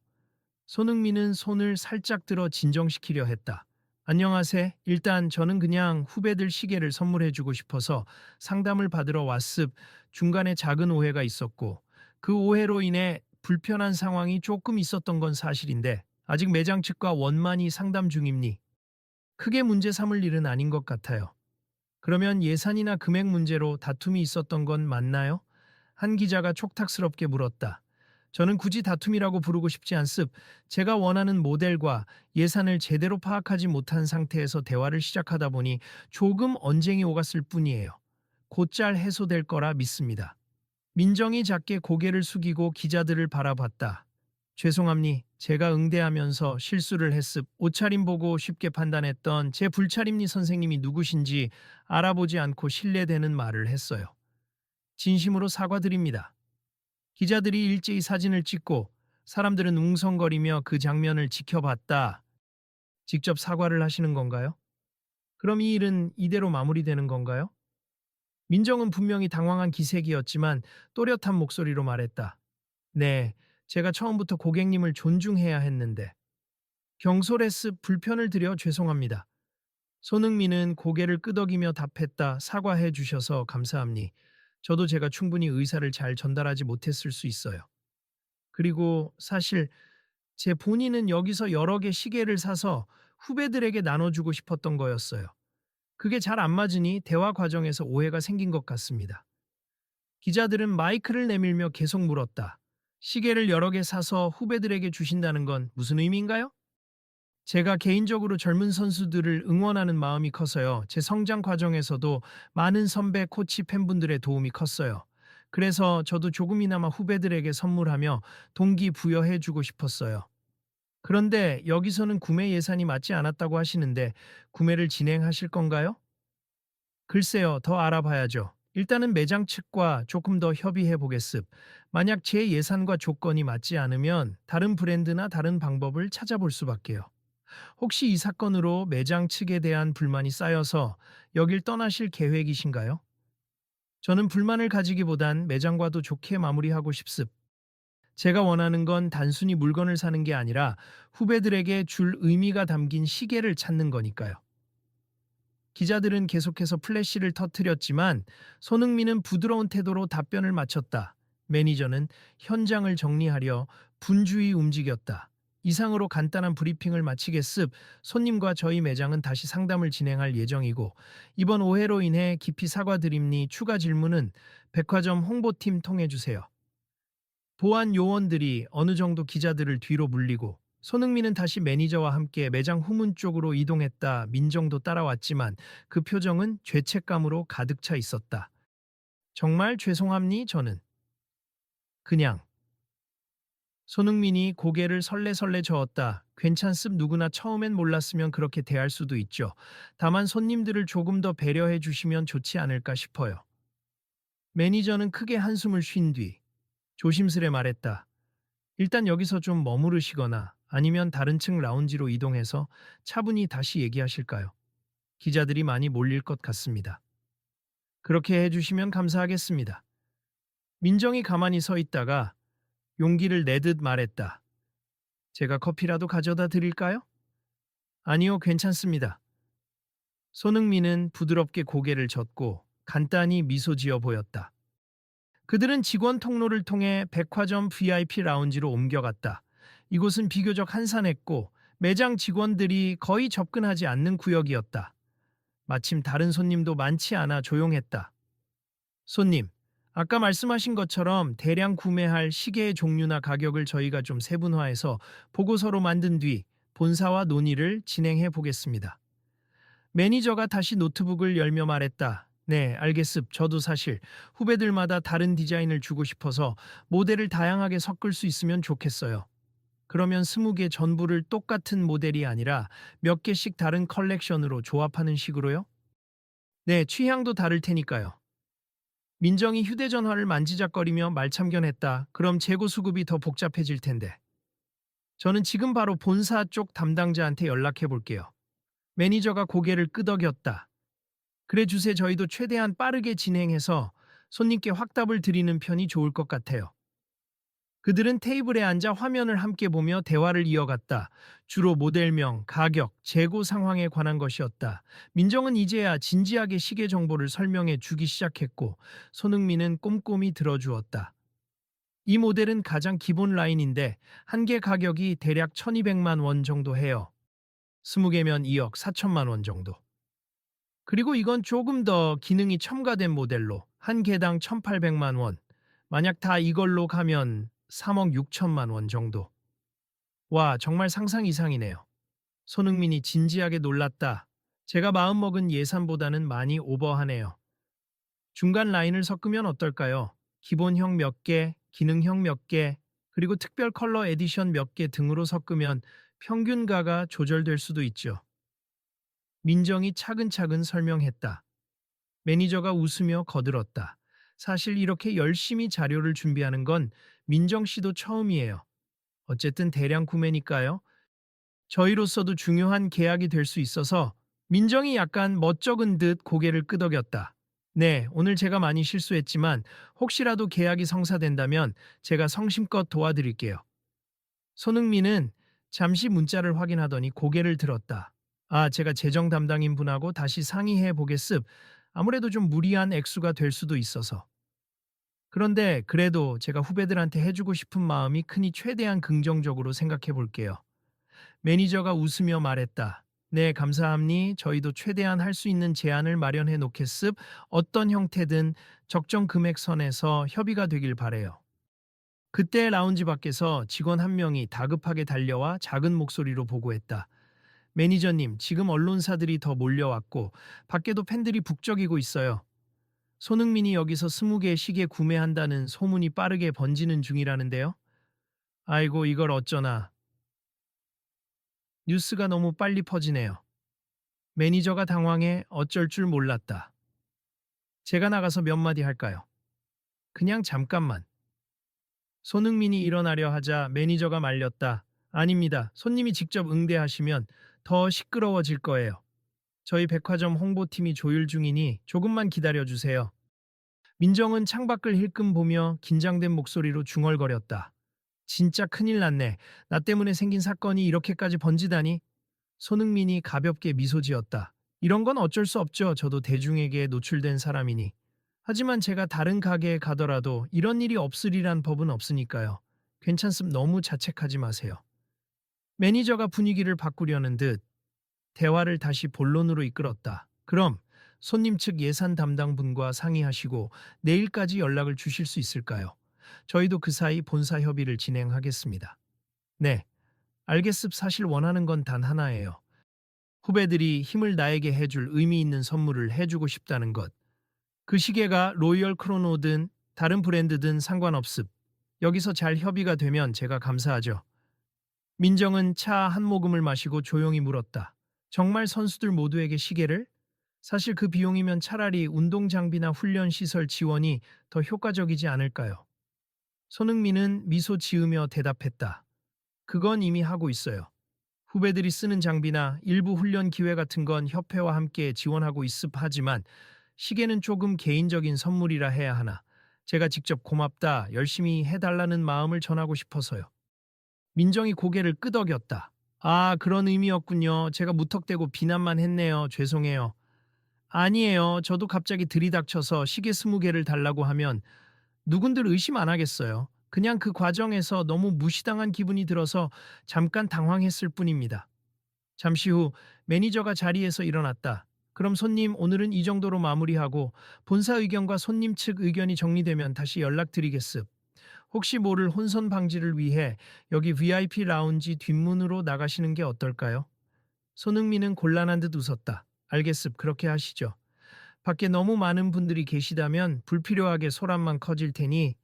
손흥민은 손을 살짝 들어 진정시키려 했다. 안녕하세요. 일단 저는 그냥 후배들 시계를 선물해주고 싶어서 상담을 받으러 왔습. 중간에 작은 오해가 있었고 그 오해로 인해 불편한 상황이 조금 있었던 건 사실인데 아직 매장 측과 원만히 상담 중입니. 크게 문제 삼을 일은 아닌 것 같아요. 그러면 예산이나 금액 문제로 다툼이 있었던 건 맞나요? 한 기자가 촉탁스럽게 물었다. 저는 굳이 다툼이라고 부르고 싶지 않습. 제가 원하는 모델과 예산을 제대로 파악하지 못한 상태에서 대화를 시작하다 보니 조금 언쟁이 오갔을 뿐이에요. 곧잘 해소될 거라 믿습니다. 민정이 작게 고개를 숙이고 기자들을 바라봤다. 죄송합니. 제가 응대하면서 실수를 했습. 옷차림 보고 쉽게 판단했던 제 불차림니 선생님이 누구신지 알아보지 않고 신뢰되는 말을 했어요. 진심으로 사과드립니다. 기자들이 일제히 사진을 찍고 사람들은 웅성거리며 그 장면을 지켜봤다. 직접 사과를 하시는 건가요? 그럼 이 일은 이대로 마무리되는 건가요? 민정은 분명히 당황한 기색이었지만 또렷한 목소리로 말했다. 네, 제가 처음부터 고객님을 존중해야 했는데. 경솔했습. 불편을 드려 죄송합니다. 손흥민은 고개를 끄덕이며 답했다. 사과해 주셔서 감사합니. 저도 제가 충분히 의사를 잘 전달하지 못했을 수 있어요. 그리고 사실 제 본인은 여기서 여러 개 시계를 사서 후배들에게 나눠주고 싶었던 거였어요. 그게 잘 안 맞으니 대화 과정에서 오해가 생긴 것 같습니다. 기자들은 마이크를 내밀며 계속 물었다. 시계를 여러 개 사서 후배들에게 주신다는 건 무슨 의미인가요? 제가 개인적으로 젊은 선수들을 응원하는 마음이 커서요. 제 성장 과정에서도 많은 선배, 코치, 팬분들의 도움이 컸어요. 그래서 저도 조금이나마 후배들에게 선물하며 동기부여해 주고 싶었어요. 그런데 여기서는 구매 예산이 맞지 않았다고 하시는데 구매를 진행하실 건가요? 글쎄요, 더 알아봐야죠. 일단은 매장 측과 조금 더 협의해 보겠습. 만약 제 예산과 조건이 맞지 않으면 다른 브랜드나 다른 방법을 찾아볼 수밖에요. 혹시 이 사건으로 매장 측에 대한 불만이 쌓여서 여길 떠나실 계획이신가요? 저는 불만을 가지기보단 매장과도 좋게 마무리하고 싶습. 제가 원하는 건 단순히 물건을 사는 게 아니라 후배들에게 줄 의미가 담긴 시계를 찾는 거니까요. 기자들은 계속해서 플래시를 터뜨렸지만 손흥민은 부드러운 태도로 답변을 마쳤다. 매니저는 현장을 정리하려 분주히 움직였다. 이상으로 간단한 브리핑을 마치겠습. 손님과 저희 매장은 다시 상담을 진행할 예정이고 이번 오해로 인해 깊이 사과드립니. 추가 질문은 백화점 홍보팀 통해 주세요. 보안 요원들이 어느 정도 기자들을 뒤로 물리고 손흥민은 다시 매니저와 함께 매장 후문 쪽으로 이동했다. 민정도 따라왔지만 그 표정은 죄책감으로 가득 차 있었다. 정말 죄송합니 저는. 그냥. 손흥민이 고개를 설레설레 저었다. 괜찮습 누구나 처음엔 몰랐으면 그렇게 대할 수도 있죠. 다만 손님들을 조금 더 배려해 주시면 좋지 않을까 싶어요. 매니저는 크게 한숨을 쉰 뒤 조심스레 말했다. 일단 여기서 좀 머무르시거나 아니면 다른 층 라운지로 이동해서 차분히 다시 얘기하실까요? 기자들이 많이 몰릴 것 같습니다. 그렇게 해주시면 감사하겠습니다. 민정이 가만히 서 있다가 용기를 내듯 말했다. 제가 커피라도 가져다 드릴까요? 아니요, 괜찮습니다. 손흥민은 부드럽게 고개를 젓고 간단히 미소 지어 보였다. 그들은 직원 통로를 통해 백화점 VIP 라운지로 옮겨갔다. 이곳은 비교적 한산했고 매장 직원들이 거의 접근하지 않는 구역이었다. 마침 다른 손님도 많지 않아 조용했다. 손님, 아까 말씀하신 것처럼 대량 구매할 시계의 종류나 가격을 저희가 좀 세분화해서 보고서로 만든 뒤 본사와 논의를 진행해 보겠습니다. 매니저가 다시 노트북을 열며 말했다. 네, 알겠습. 저도 사실 후배들마다 다른 디자인을 주고 싶어서 모델을 다양하게 섞을 수 있으면 좋겠어요. 그러면 20개 전부를 똑같은 모델이 아니라 몇 개씩 다른 컬렉션으로 조합하는 식으로요? 네, 취향도 다를 테니까요. 민정이 휴대전화를 만지작거리며 말참견했다. 그럼 재고 수급이 더 복잡해질 텐데. 저는 지금 바로 본사 쪽 담당자한테 연락해 볼게요. 매니저가 고개를 끄덕였다. 그래 주세 저희도 최대한 빠르게 진행해서 손님께 확답을 드리는 편이 좋을 것 같아요. 그들은 테이블에 앉아 화면을 함께 보며 대화를 이어갔다. 주로 모델명, 가격, 재고 상황에 관한 것이었다. 민정은 이제야 진지하게 시계 정보를 설명해 주기 시작했고 손흥민은 꼼꼼히 들어주었다. 이 모델은 가장 기본 라인인데 한 개 가격이 대략 1200만 원 정도 해요. 20개면 2억 4천만 원 정도. 그리고 이건 조금 더 기능이 첨가된 모델로 한 개당 1800만 원. 만약 다 이걸로 가면 3억 6천만 원 정도. 와, 정말 상상 이상이네요. 손흥민이 진지하게 놀랐다. 제가 마음먹은 예산보다는 많이 오버하네요. 중간 라인을 섞으면 어떨까요? 기본형 몇 개, 기능형 몇 개, 그리고 특별 컬러 에디션 몇 개 등으로 섞으면 평균가가 조절될 수도 있죠. 민정이 차근차근 설명했다. 매니저가 웃으며 거들었다. 사실 이렇게 열심히 자료를 준비하는 건 민정 씨도 처음이에요. 어쨌든 대량 구매니까요. 저희로서도 중요한 계약이 될 수 있어서 민정이 약간 멋쩍은 듯 고개를 끄덕였다. 네, 오늘 제가 많이 실수했지만 혹시라도 계약이 성사된다면 제가 성심껏 도와드릴게요. 손흥민은 잠시 문자를 확인하더니 고개를 들었다. 아, 제가 재정 담당인 분하고 다시 상의해 보겠습. 아무래도 좀 무리한 액수가 될 수도 있어서. 그런데 그래도 제가 후배들한테 해주고 싶은 마음이 크니 최대한 긍정적으로 생각해 볼게요. 매니저가 웃으며 말했다. 네, 감사합니. 저희도 최대한 할 수 있는 제안을 마련해 놓겠습. 어떤 형태든 적정 금액 선에서 협의가 되길 바래요. 그때 라운지 밖에서 직원 한 명이 다급하게 달려와 작은 목소리로 보고했다. 매니저님, 지금 언론사들이 더 몰려왔고 밖에도 팬들이 북적이고 있어요. 손흥민이 여기서 20개 시계 구매한다는 소문이 빠르게 번지는 중이라는데요. 아이고, 이걸 어쩌나. 뉴스가 너무 빨리 퍼지네요. 매니저가 당황해 어쩔 줄 몰랐다. 제가 나가서 몇 마디 할까요? 그냥 잠깐만. 손흥민이 일어나려 하자 매니저가 말렸다. 아닙니다. 손님이 직접 응대하시면 더 시끄러워질 거예요. 저희 백화점 홍보팀이 조율 중이니 조금만 기다려주세요. 민정은 창밖을 힐끔 보며 긴장된 목소리로 중얼거렸다. 진짜 큰일 났네. 나 때문에 생긴 사건이 이렇게까지 번지다니. 손흥민이 가볍게 미소 지었다. 이런 건 어쩔 수 없죠. 저도 대중에게 노출된 사람이니. 하지만 제가 다른 가게에 가더라도 이런 일이 없으리란 법은 없으니까요. 괜찮음 너무 자책하지 마세요. 매니저가 분위기를 바꾸려는 듯 대화를 다시 본론으로 이끌었다. 그럼 손님 측 예산 담당분과 상의하시고 내일까지 연락을 주실 수 있을까요? 저희도 그 사이 본사 협의를 진행하겠습니다. 네, 알겠습. 사실 원하는 건 단 하나예요. 후배들이 힘을 나에게 해줄 의미 있는 선물을 해주고 싶다는 것. 그 시계가 로이얼 크로노든 다른 브랜드든 상관없습. 여기서 잘 협의가 되면 제가 감사하죠. 민정은 차 한 모금을 마시고 조용히 물었다. 정말 선수들 모두에게 시계를? 사실 그 비용이면 차라리 운동 장비나 훈련 시설 지원이 더 효과적이지 않을까요? 손흥민은 미소 지으며 대답했다. 그건 이미 하고 있어요. 후배들이 쓰는 장비나 일부 훈련 기회 같은 건 협회와 함께 지원하고 있습. 하지만 시계는 조금 개인적인 선물이라 해야 하나. 제가 직접 고맙다, 열심히 해달라는 마음을 전하고 싶어서요. 민정이 고개를 끄덕였다. 아, 그런 의미였군요. 제가 무턱대고 비난만 했네요. 죄송해요. 아니에요. 저도 갑자기 들이닥쳐서 시계 20개를 달라고 하면 누군들 의심 안 하겠어요. 그냥 그 과정에서 너무 무시당한 기분이 들어서 잠깐 당황했을 뿐입니다. 잠시 후 매니저가 자리에서 일어났다. 그럼 손님, 오늘은 이 정도로 마무리하고 본사 의견과 손님 측 의견이 정리되면 다시 연락드리겠습. 혹시 모를 혼선 방지를 위해 여기 VIP 라운지 뒷문으로 나가시는 게 어떨까요? 손흥민은 곤란한 듯 웃었다. 알겠습. 그렇게 하시죠. 밖에 너무 많은 분들이 계시다면 불필요하게 소란만 커질 테니.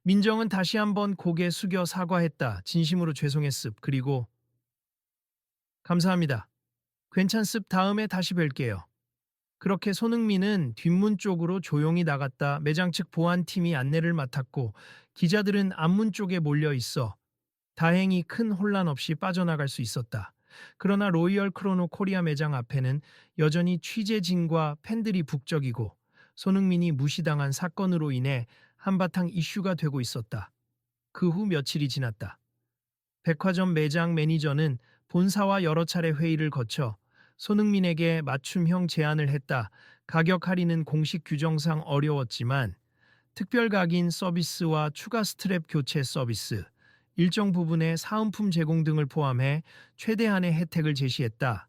민정은 다시 한번 고개 숙여 사과했다. 진심으로 죄송했습. 그리고 감사합니다. 괜찮습. 다음에 다시 뵐게요. 그렇게 손흥민은 뒷문 쪽으로 조용히 나갔다. 매장 측 보안팀이 안내를 맡았고 기자들은 앞문 쪽에 몰려 있어 다행히 큰 혼란 없이 빠져나갈 수 있었다. 그러나 로이얼 크로노 코리아 매장 앞에는 여전히 취재진과 팬들이 북적이고 손흥민이 무시당한 사건으로 인해 한바탕 이슈가 되고 있었다. 그 후 며칠이 지났다. 백화점 매장 매니저는 본사와 여러 차례 회의를 거쳐 손흥민에게 맞춤형 제안을 했다. 가격 할인은 공식 규정상 어려웠지만 특별 각인 서비스와 추가 스트랩 교체 서비스, 일정 부분의 사은품 제공 등을 포함해 최대한의 혜택을 제시했다.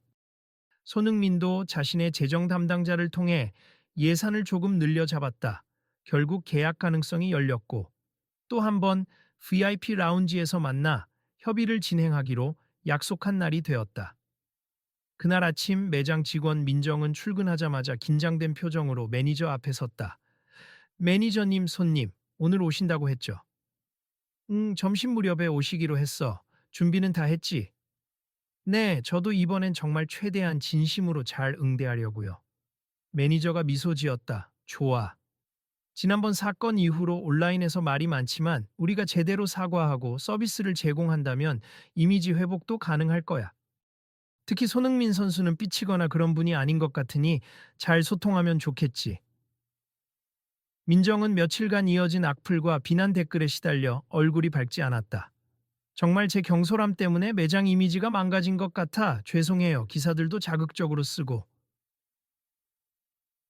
손흥민도 자신의 재정 담당자를 통해 예산을 조금 늘려 잡았다. 결국 계약 가능성이 열렸고 또 한 번 VIP 라운지에서 만나 협의를 진행하기로 약속한 날이 되었다. 그날 아침 매장 직원 민정은 출근하자마자 긴장된 표정으로 매니저 앞에 섰다. 매니저님, 손님, 오늘 오신다고 했죠? 점심 무렵에 오시기로 했어. 준비는 다 했지? 네, 저도 이번엔 정말 최대한 진심으로 잘 응대하려고요. 매니저가 미소 지었다. 좋아. 지난번 사건 이후로 온라인에서 말이 많지만 우리가 제대로 사과하고 서비스를 제공한다면 이미지 회복도 가능할 거야. 특히 손흥민 선수는 삐치거나 그런 분이 아닌 것 같으니 잘 소통하면 좋겠지. 민정은 며칠간 이어진 악플과 비난 댓글에 시달려 얼굴이 밝지 않았다. 정말 제 경솔함 때문에 매장 이미지가 망가진 것 같아 죄송해요. 기사들도 자극적으로 쓰고.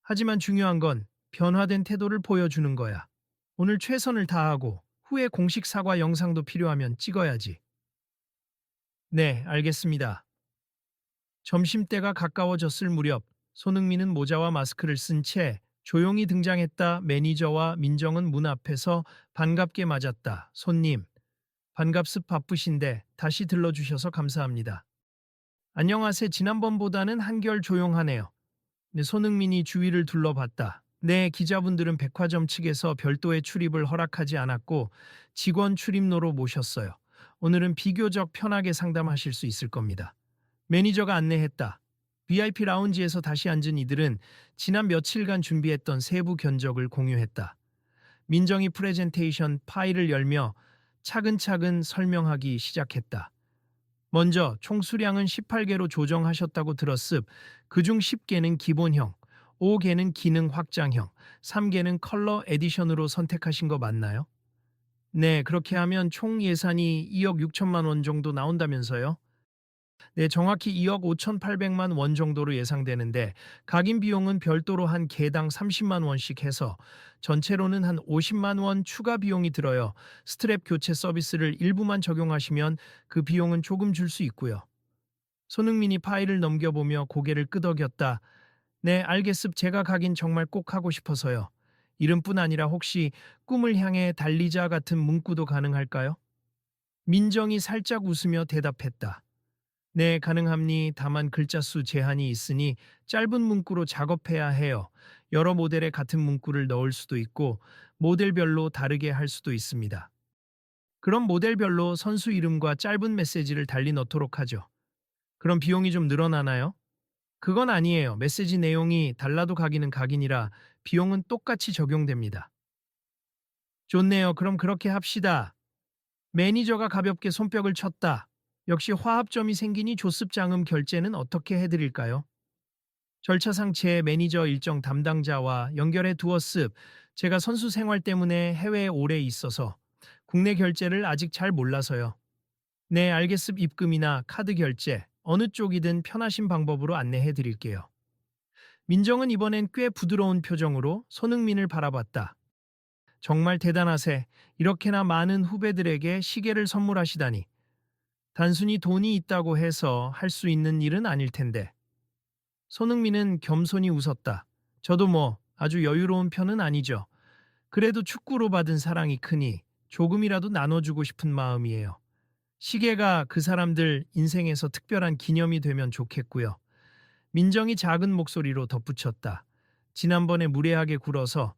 하지만 중요한 건 변화된 태도를 보여주는 거야. 오늘 최선을 다하고 후에 공식 사과 영상도 필요하면 찍어야지. 네, 알겠습니다. 점심때가 가까워졌을 무렵 손흥민은 모자와 마스크를 쓴 채 조용히 등장했다. 매니저와 민정은 문 앞에서 반갑게 맞았다. 손님, 반갑습. 바쁘신데 다시 들러주셔서 감사합니다. 안녕하세요. 지난번보다는 한결 조용하네요. 네, 손흥민이 주위를 둘러봤다. 네, 기자분들은 백화점 측에서 별도의 출입을 허락하지 않았고 직원 출입로로 모셨어요. 오늘은 비교적 편하게 상담하실 수 있을 겁니다. 매니저가 안내했다. VIP 라운지에서 다시 앉은 이들은 지난 며칠간 준비했던 세부 견적을 공유했다. 민정이 프레젠테이션 파일을 열며 차근차근 설명하기 시작했다. 먼저 총 수량은 18개로 조정하셨다고 들었습. 그중 10개는 기본형, 5개는 기능 확장형, 3개는 컬러 에디션으로 선택하신 거 맞나요? 네, 그렇게 하면 총 예산이 2억 6천만 원 정도 나온다면서요? 네, 정확히 2억 5,800만 원 정도로 예상되는데 각인 비용은 별도로 한 개당 30만 원씩 해서 전체로는 한 50만 원 추가 비용이 들어요. 스트랩 교체 서비스를 일부만 적용하시면 그 비용은 조금 줄 수 있고요. 손흥민이 파일을 넘겨보며 고개를 끄덕였다. 네, 알겠습. 제가 가긴 정말 꼭 하고 싶어서요. 이름뿐 아니라 혹시 꿈을 향해 달리자 같은 문구도 가능할까요? 민정이 살짝 웃으며 대답했다. 네, 가능합니. 다만 글자 수 제한이 있으니 짧은 문구로 작업해야 해요. 여러 모델에 같은 문구를 넣을 수도 있고 모델별로 다르게 할 수도 있습니다. 그럼 모델별로 선수 이름과 짧은 메시지를 달리 넣도록 하죠. 그럼 비용이 좀 늘어나나요? 그건 아니에요. 메시지 내용이 달라도 각인은 각인이라 비용은 똑같이 적용됩니다. 좋네요. 그럼 그렇게 합시다. 매니저가 가볍게 손뼉을 쳤다. 역시 화합점이 생기니 조습장음 결제는 어떻게 해드릴까요? 절차상 제 매니저 일정 담당자와 연결해 두었습. 제가 선수 생활 때문에 해외에 오래 있어서 국내 결제를 아직 잘 몰라서요. 네, 알겠습. 입금이나 카드 결제 어느 쪽이든 편하신 방법으로 안내해 드릴게요. 민정은 이번엔 꽤 부드러운 표정으로 손흥민을 바라봤다. 정말 대단하세. 이렇게나 많은 후배들에게 시계를 선물하시다니. 단순히 돈이 있다고 해서 할 수 있는 일은 아닐 텐데. 손흥민은 겸손히 웃었다. 저도 뭐 아주 여유로운 편은 아니죠. 그래도 축구로 받은 사랑이 크니 조금이라도 나눠주고 싶은 마음이에요. 시계가 그 사람들 인생에서 특별한 기념이 되면 좋겠고요. 민정이 작은 목소리로 덧붙였다. 지난번에 무례하게 굴어서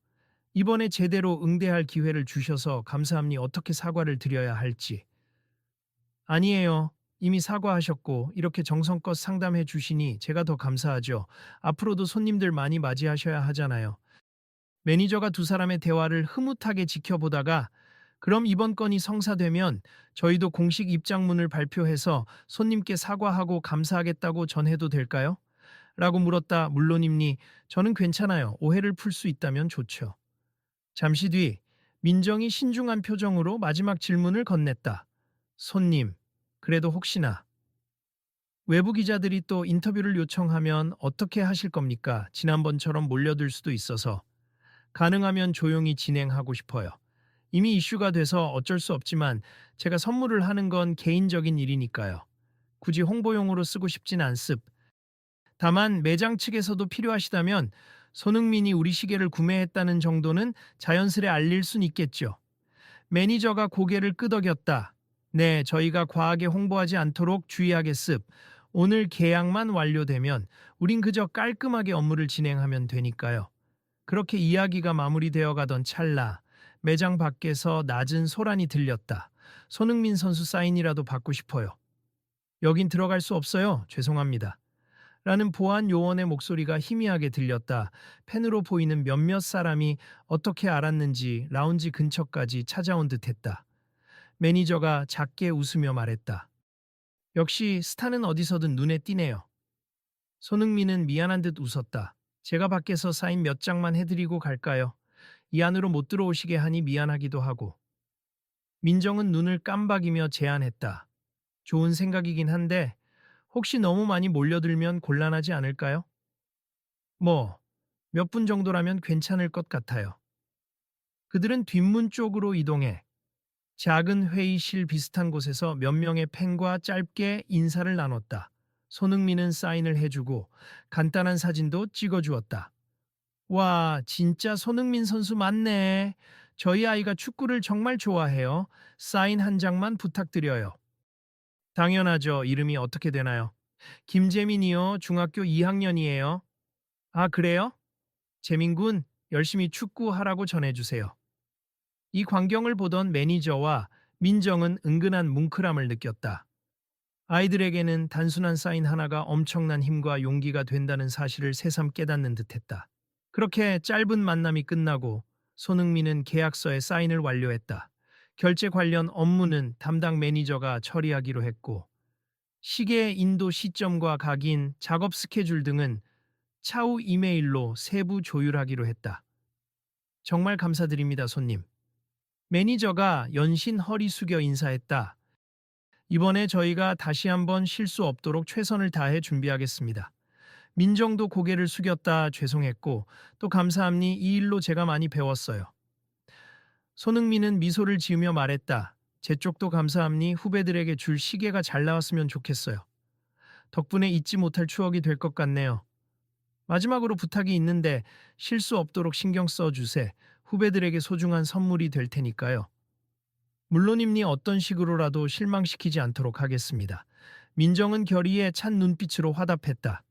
이번에 제대로 응대할 기회를 주셔서 감사합니. 어떻게 사과를 드려야 할지. 아니에요. 이미 사과하셨고 이렇게 정성껏 상담해 주시니 제가 더 감사하죠. 앞으로도 손님들 많이 맞이하셔야 하잖아요. 매니저가 두 사람의 대화를 흐뭇하게 지켜보다가 그럼 이번 건이 성사되면 저희도 공식 입장문을 발표해서 손님께 사과하고 감사하겠다고 전해도 될까요? 라고 물었다. 물론입니. 저는 괜찮아요. 오해를 풀 수 있다면 좋죠. 잠시 뒤 민정이 신중한 표정으로 마지막 질문을 건넸다. 손님, 그래도 혹시나 외부 기자들이 또 인터뷰를 요청하면 어떻게 하실 겁니까? 지난번처럼 몰려들 수도 있어서 가능하면 조용히 진행하고 싶어요. 이미 이슈가 돼서 어쩔 수 없지만 제가 선물을 하는 건 개인적인 일이니까요. 굳이 홍보용으로 쓰고 싶진 않습. 다만 매장 측에서도 필요하시다면 손흥민이 우리 시계를 구매했다는 정도는 자연스레 알릴 순 있겠죠. 매니저가 고개를 끄덕였다. 네, 저희가 과하게 홍보하지 않도록 주의하겠습. 오늘 계약만 완료되면 우린 그저 깔끔하게 업무를 진행하면 되니까요. 그렇게 이야기가 마무리되어 가던 찰나 매장 밖에서 낮은 소란이 들렸다. 손흥민 선수 사인이라도 받고 싶어요. 여긴 들어갈 수 없어요. 죄송합니다. 라는 보안 요원의 목소리가 희미하게 들렸다. 펜으로 보이는 몇몇 사람이 어떻게 알았는지 라운지 근처까지 찾아온 듯했다. 매니저가 작게 웃으며 말했다. 역시 스타는 어디서든 눈에 띄네요. 손흥민은 미안한 듯 웃었다. 제가 밖에서 사인 몇 장만 해드리고 갈까요? 이 안으로 못 들어오시게 하니 미안하기도 하고. 민정은 눈을 깜박이며 제안했다. 좋은 생각이긴 한데 혹시 너무 많이 몰려들면 곤란하지 않을까요? 뭐, 몇 분 정도라면 괜찮을 것 같아요. 그들은 뒷문 쪽으로 이동해 작은 회의실 비슷한 곳에서 몇 명의 팬과 짧게 인사를 나눴다. 손흥민은 사인을 해주고 간단한 사진도 찍어주었다. 와, 진짜 손흥민 선수 맞네. 저희 아이가 축구를 정말 좋아해요. 사인 한 장만 부탁드려요. 당연하죠. 이름이 어떻게 되나요? 김재민이요. 중학교 2학년이에요. 아, 그래요? 재민군, 열심히 축구하라고 전해주세요. 이 광경을 보던 매니저와 민정은 은근한 뭉클함을 느꼈다. 아이들에게는 단순한 사인 하나가 엄청난 힘과 용기가 된다는 사실을 새삼 깨닫는 듯했다. 그렇게 짧은 만남이 끝나고 손흥민은 계약서에 사인을 완료했다. 결제 관련 업무는 담당 매니저가 처리하기로 했고 시계의 인도 시점과 각인, 작업 스케줄 등은 차후 이메일로 세부 조율하기로 했다. 정말 감사드립니다, 손님. 매니저가 연신 허리 숙여 인사했다. 이번에 저희가 다시 한번 실수 없도록 최선을 다해 준비하겠습니다. 민정도 고개를 숙였다 죄송했고 또 감사합니 이 일로 제가 많이 배웠어요. 손흥민은 미소를 지으며 말했다. 제 쪽도 감사합니 후배들에게 줄 시계가 잘 나왔으면 좋겠어요. 덕분에 잊지 못할 추억이 될 것 같네요. 마지막으로 부탁이 있는데 실수 없도록 신경 써 주세. 후배들에게 소중한 선물이 될 테니까요. 물론입니 어떤 식으로라도 실망시키지 않도록 하겠습니다. 민정은 결의에 찬 눈빛으로 화답했다.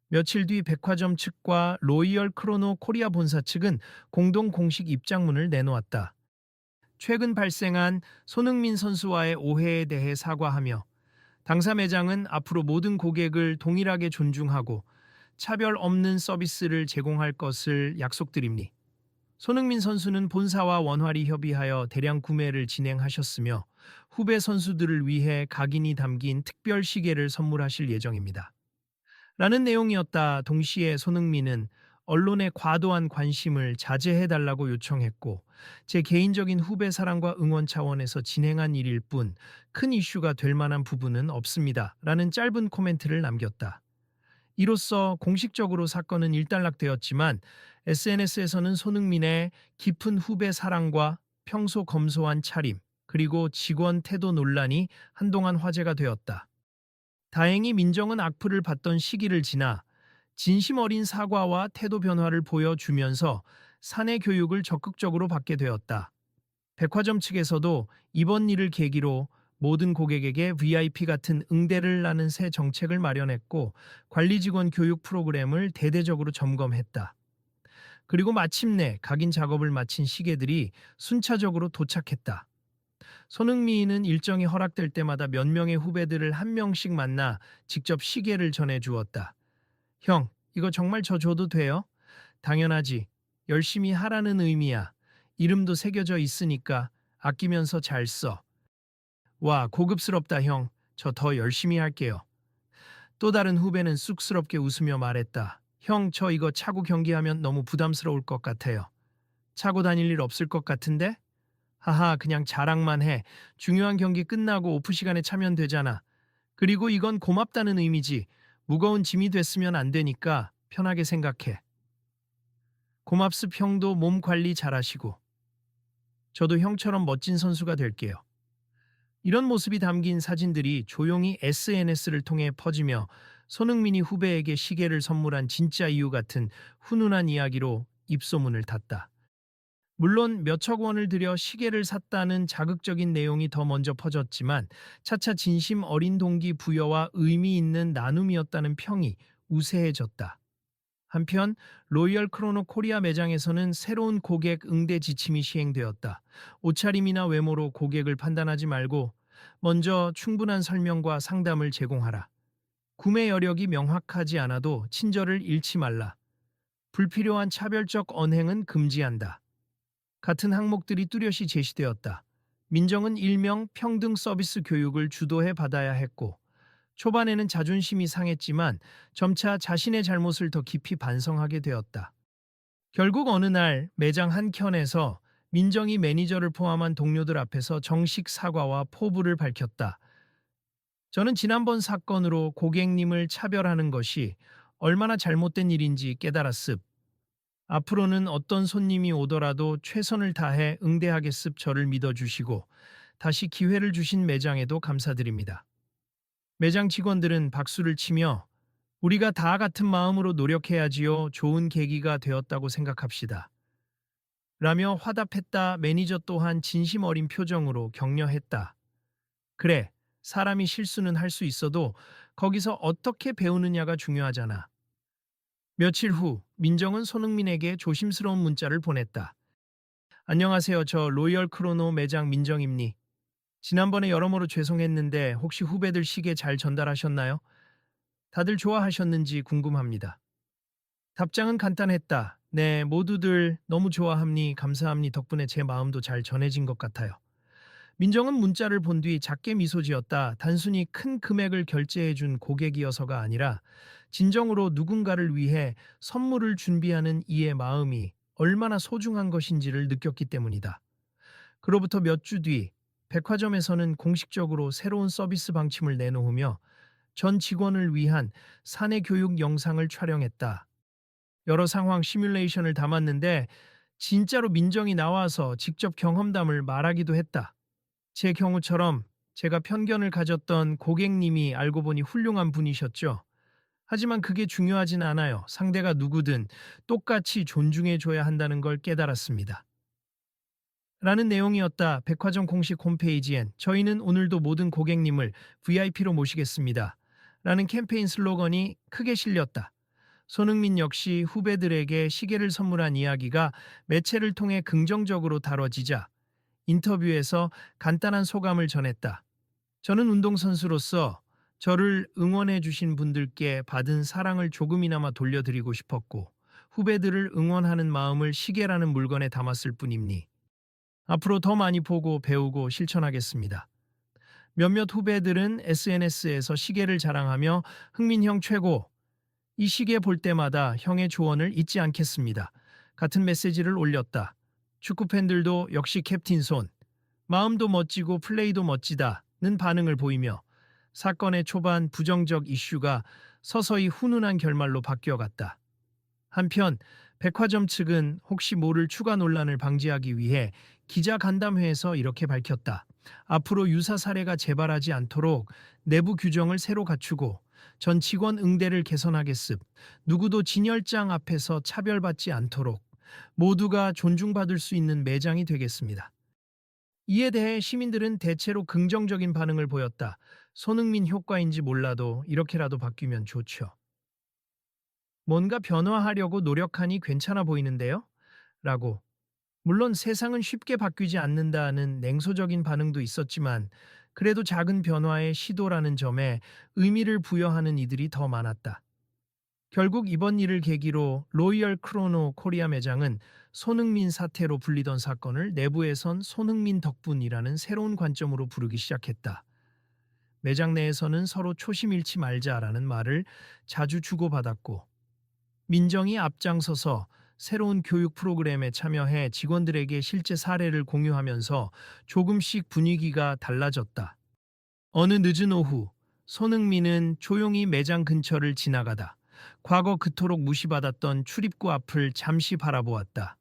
며칠 뒤 백화점 측과 로이얼 크로노 코리아 본사 측은 공동 공식 입장문을 내놓았다. 최근 발생한 손흥민 선수와의 오해에 대해 사과하며 당사 매장은 앞으로 모든 고객을 동일하게 존중하고 차별 없는 서비스를 제공할 것을 약속드립니. 손흥민 선수는 본사와 원활히 협의하여 대량 구매를 진행하셨으며 후배 선수들을 위해 각인이 담긴 특별 시계를 선물하실 예정입니다. 라는 내용이었다. 동시에 손흥민은 언론의 과도한 관심을 자제해달라고 요청했고 제 개인적인 후배 사랑과 응원 차원에서 진행한 일일 뿐 큰 이슈가 될 만한 부분은 없습니다. 라는 짧은 코멘트를 남겼다. 이로써 공식적으로 사건은 일단락되었지만 SNS에서는 손흥민의 깊은 후배 사랑과 평소 검소한 차림 그리고 직원 태도 논란이 한동안 화제가 되었다. 다행히 민정은 악플을 받던 시기를 지나 진심 어린 사과와 태도 변화를 보여주면서 사내 교육을 적극적으로 받게 되었다. 백화점 측에서도 이번 일을 계기로 모든 고객에게 VIP 같은 응대를 라는 새 정책을 마련했고 관리 직원 교육 프로그램을 대대적으로 점검했다. 그리고 마침내 각인 작업을 마친 시계들이 순차적으로 도착했다. 손흥민은 일정이 허락될 때마다 몇 명의 후배들을 한 명씩 만나 직접 시계를 전해 주었다. 형, 이거 정말 저 줘도 돼요? 당연하지. 열심히 하라는 의미야. 이름도 새겨져 있으니까 아끼면서 잘 써. 와, 고급스럽다, 형. 저 더 열심히 할게요. 또 다른 후배는 쑥스럽게 웃으며 말했다. 형, 저 이거 차고 경기하면 너무 부담스러울 것 같아요. 차고 다닐 일 없을 것 같은데? 하하, 그냥 자랑만 해. 중요한 경기 끝나고 오프 시간에 차면 되잖아. 그리고 이건 고맙다는 의미지. 무거운 짐이 됐으면 안 되니까 편하게 생각해. 고맙습 형도 몸 관리 잘하시고. 저도 형처럼 멋진 선수가 될게요. 이런 모습이 담긴 사진들이 조용히 SNS를 통해 퍼지며 손흥민이 후배에게 시계를 선물한 진짜 이유 같은 훈훈한 이야기로 입소문을 탔다. 물론 몇억 원을 들여 시계를 샀다는 자극적인 내용이 더 먼저 퍼졌지만 차차 진심 어린 동기 부여와 의미 있는 나눔이었다는 평이 우세해졌다. 한편 로이얼 크로노 코리아 매장에서는 새로운 고객 응대 지침이 시행되었다. 옷차림이나 외모로 고객을 판단하지 말고 먼저 충분한 설명과 상담을 제공하라. 구매 여력이 명확하지 않아도 친절을 잃지 말라. 불필요한 차별적 언행은 금지한다. 같은 항목들이 뚜렷이 제시되었다. 민정은 일명 평등 서비스 교육을 주도해 받아야 했고 초반에는 자존심이 상했지만 점차 자신의 잘못을 더 깊이 반성하게 되었다. 결국 어느 날 매장 한켠에서 민정이 매니저를 포함한 동료들 앞에서 정식 사과와 포부를 밝혔다. 저는 지난번 사건으로 고객님을 차별하는 것이 얼마나 잘못된 일인지 깨달았습. 앞으로는 어떤 손님이 오더라도 최선을 다해 응대하겠습. 저를 믿어주시고 다시 기회를 주신 매장에도 감사드립니다. 매장 직원들은 박수를 치며 우리가 다 같은 마음으로 노력해야지요. 좋은 계기가 되었다고 생각합시다. 라며 화답했다. 매니저 또한 진심 어린 표정으로 격려했다. 그래, 사람이 실수는 할 수 있어도 거기서 어떻게 배우느냐가 중요하잖아. 며칠 후 민정은 손흥민에게 조심스러운 문자를 보냈다. 안녕하세요. 저 로이얼 크로노 매장 민정입니. 지난번에 여러모로 죄송했는데 혹시 후배들 시계 잘 전달하셨나요? 다들 좋아하셨는지 궁금합니다. 답장은 간단했다. 네, 모두들 너무 좋아합니. 감사합니. 덕분에 제 마음도 잘 전해진 것 같아요. 민정은 문자를 본 뒤 작게 미소 지었다. 단순히 큰 금액을 결제해준 고객이어서가 아니라 진정으로 누군가를 위해 선물을 준비하는 이의 마음이 얼마나 소중한 것인지를 느꼈기 때문이다. 그로부터 몇 주 뒤 백화점에서는 공식적으로 새로운 서비스 방침을 내놓으며 전 직원을 위한 사내 교육 영상을 촬영했다. 여러 상황 시뮬레이션을 담았는데 진짜로 민정이 나와서 직접 경험담을 말하기도 했다. 제 경우처럼 제가 편견을 가졌던 고객님이 알고 보니 훌륭한 분이셨죠. 하지만 그게 중요하진 않아요. 상대가 누구든 똑같이 존중해줘야 한다는 걸 깨달았습니다. 라는 내용이었다. 백화점 공식 홈페이지엔 저희는 오늘도 모든 고객님을 VIP로 모시겠습니다. 라는 캠페인 슬로건이 크게 실렸다. 손흥민 역시 후배들에게 시계를 선물한 이야기가 매체를 통해 긍정적으로 다뤄지자 인터뷰에서 간단한 소감을 전했다. 저는 운동선수로서 저를 응원해 주신 분들께 받은 사랑을 조금이나마 돌려드리고 싶었고 후배들을 응원하는 마음을 시계라는 물건에 담았을 뿐입니. 앞으로 더 많이 보고 배우고 실천하겠습니다. 몇몇 후배들은 SNS에서 시계를 자랑하며 흥민 형 최고, 이 시계 볼 때마다 형의 조언을 잊지 않겠습니다. 같은 메시지를 올렸다. 축구 팬들도 역시 캡틴 손, 마음도 멋지고 플레이도 멋지다는 반응을 보이며 사건의 초반 부정적 이슈가 서서히 훈훈한 결말로 바뀌어갔다. 한편 백화점 측은 혹시 모를 추가 논란을 방지하기 위해 기자 간담회에서 이렇게 밝혔다. 앞으로 유사 사례가 재발하지 않도록 내부 규정을 새로 갖추고 전 직원 응대를 개선하겠습. 누구도 진열장 앞에서 차별받지 않도록 모두가 존중받을 수 있는 매장이 되겠습니다. 이에 대해 시민들은 대체로 긍정적인 반응을 보였다. 손흥민 효과인지 몰라도 이렇게라도 바뀌면 좋죠. 뭔가 변화하려고 노력하니 괜찮아 보이는데요? 라고. 물론 세상은 쉽게 바뀌지 않는다는 냉소적인 반응도 있었지만 그래도 작은 변화의 시도라는 점에 의미를 부여하는 이들이 더 많았다. 결국 이번 일을 계기로 로이얼 크로노 코리아 매장은 손흥민 사태로 불리던 사건을 내부에선 손흥민 덕분이라는 새로운 관점으로 부르기 시작했다. 매장 내에서는 서로 초심 잃지 말자라는 말을 자주 주고받았고 민정이 앞장서서 새로운 교육 프로그램에 참여해 직원들에게 실제 사례를 공유하면서 조금씩 분위기가 달라졌다. 어느 늦은 오후, 손흥민은 조용히 매장 근처를 지나가다 과거 그토록 무시받았던 출입구 앞을 잠시 바라보았다.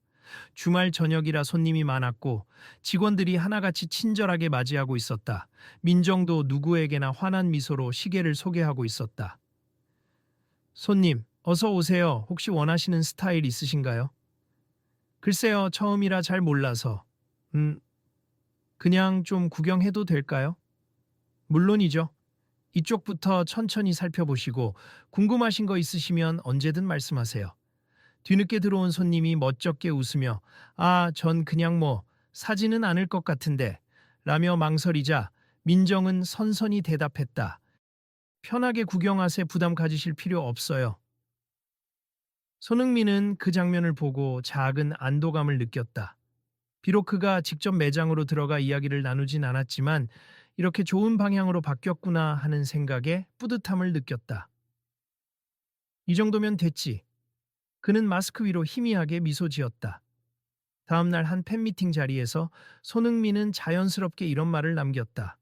주말 저녁이라 손님이 많았고 직원들이 하나같이 친절하게 맞이하고 있었다. 민정도 누구에게나 환한 미소로 시계를 소개하고 있었다. 손님, 어서 오세요. 혹시 원하시는 스타일 있으신가요? 글쎄요, 처음이라 잘 몰라서. 그냥 좀 구경해도 될까요? 물론이죠. 이쪽부터 천천히 살펴보시고 궁금하신 거 있으시면 언제든 말씀하세요. 뒤늦게 들어온 손님이 멋쩍게 웃으며 전 그냥 사지는 않을 것 같은데 라며 망설이자 민정은 선선히 대답했다. 편하게 구경하세 부담 가지실 필요 없어요. 손흥민은 그 장면을 보고 작은 안도감을 느꼈다. 비록 그가 직접 매장으로 들어가 이야기를 나누진 않았지만 이렇게 좋은 방향으로 바뀌었구나 하는 생각에 뿌듯함을 느꼈다. 이 정도면 됐지. 그는 마스크 위로 희미하게 미소 지었다. 다음날 한 팬미팅 자리에서 손흥민은 자연스럽게 이런 말을 남겼다.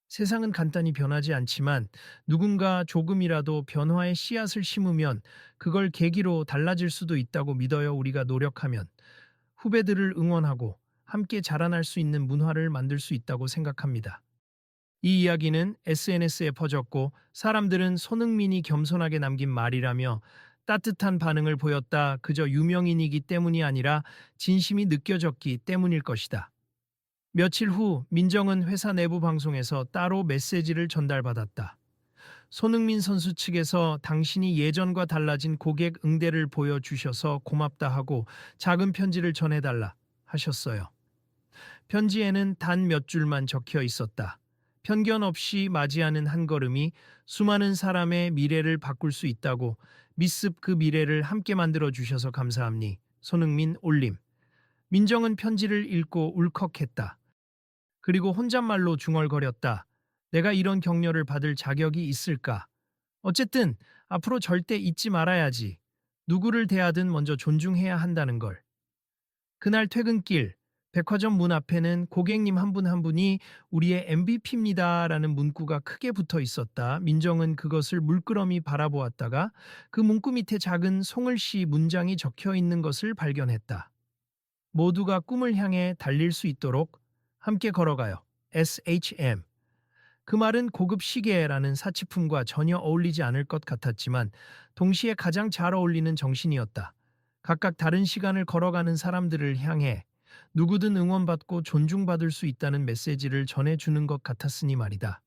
세상은 간단히 변하지 않지만 누군가 조금이라도 변화의 씨앗을 심으면 그걸 계기로 달라질 수도 있다고 믿어요. 우리가 노력하면 후배들을 응원하고 함께 자라날 수 있는 문화를 만들 수 있다고 생각합니다. 이 이야기는 SNS에 퍼졌고 사람들은 손흥민이 겸손하게 남긴 말이라며 따뜻한 반응을 보였다. 그저 유명인이기 때문이 아니라 진심이 느껴졌기 때문일 것이다. 며칠 후 민정은 회사 내부 방송에서 따로 메시지를 전달받았다. 손흥민 선수 측에서 당신이 예전과 달라진 고객 응대를 보여주셔서 고맙다 하고 작은 편지를 전해달라 하셨어요. 편지에는 단 몇 줄만 적혀 있었다. 편견 없이 맞이하는 한 걸음이 수많은 사람의 미래를 바꿀 수 있다고 미습 그 미래를 함께 만들어 주셔서 감사합니. 손흥민 올림. 민정은 편지를 읽고 울컥했다. 그리고 혼잣말로 중얼거렸다. 내가 이런 격려를 받을 자격이 있을까? 어쨌든 앞으로 절대 잊지 말아야지. 누구를 대하든 먼저 존중해야 한다는 걸. 그날 퇴근길 백화점 문 앞에는 고객님 한 분 한 분이 우리의 MVP입니다라는 문구가 크게 붙어 있었다. 민정은 그것을 물끄러미 바라보았다가 그 문구 밑에 작은 송을씨 문장이 적혀 있는 것을 발견했다. 모두가 꿈을 향해 달릴 수 있도록 함께 걸어가요. SHM. 그 말은 고급 시계라는 사치품과 전혀 어울리지 않을 것 같았지만 동시에 가장 잘 어울리는 정신이었다. 각각 다른 시간을 걸어가는 사람들을 향해 누구든 응원받고 존중받을 수 있다는 메시지를 전해주는 것 같았으니 말이다.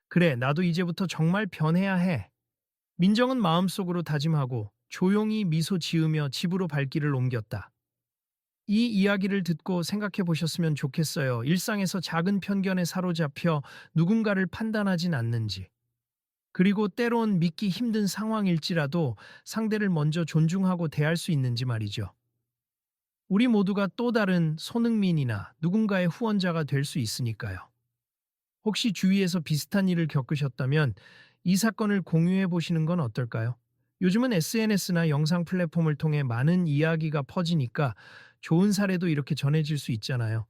그래, 나도 이제부터 정말 변해야 해. 민정은 마음속으로 다짐하고 조용히 미소 지으며 집으로 발길을 옮겼다. 이 이야기를 듣고 생각해 보셨으면 좋겠어요. 일상에서 작은 편견에 사로잡혀 누군가를 판단하진 않는지. 그리고 때론 믿기 힘든 상황일지라도 상대를 먼저 존중하고 대할 수 있는지 말이죠. 우리 모두가 또 다른 손흥민이나 누군가의 후원자가 될 수 있으니까요. 혹시 주위에서 비슷한 일을 겪으셨다면 이 사건을 공유해 보시는 건 어떨까요? 요즘은 SNS나 영상 플랫폼을 통해 많은 이야기가 퍼지니까 좋은 사례도 이렇게 전해질 수 있잖아요.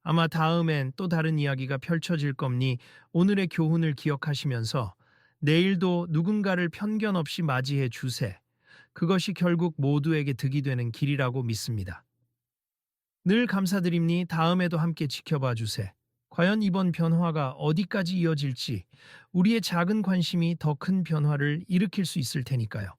아마 다음엔 또 다른 이야기가 펼쳐질 겁니 오늘의 교훈을 기억하시면서 내일도 누군가를 편견 없이 맞이해 주세. 그것이 결국 모두에게 득이 되는 길이라고 믿습니다. 늘 감사드립니 다음에도 함께 지켜봐 주세. 과연 이번 변화가 어디까지 이어질지 우리의 작은 관심이 더 큰 변화를 일으킬 수 있을 테니까요.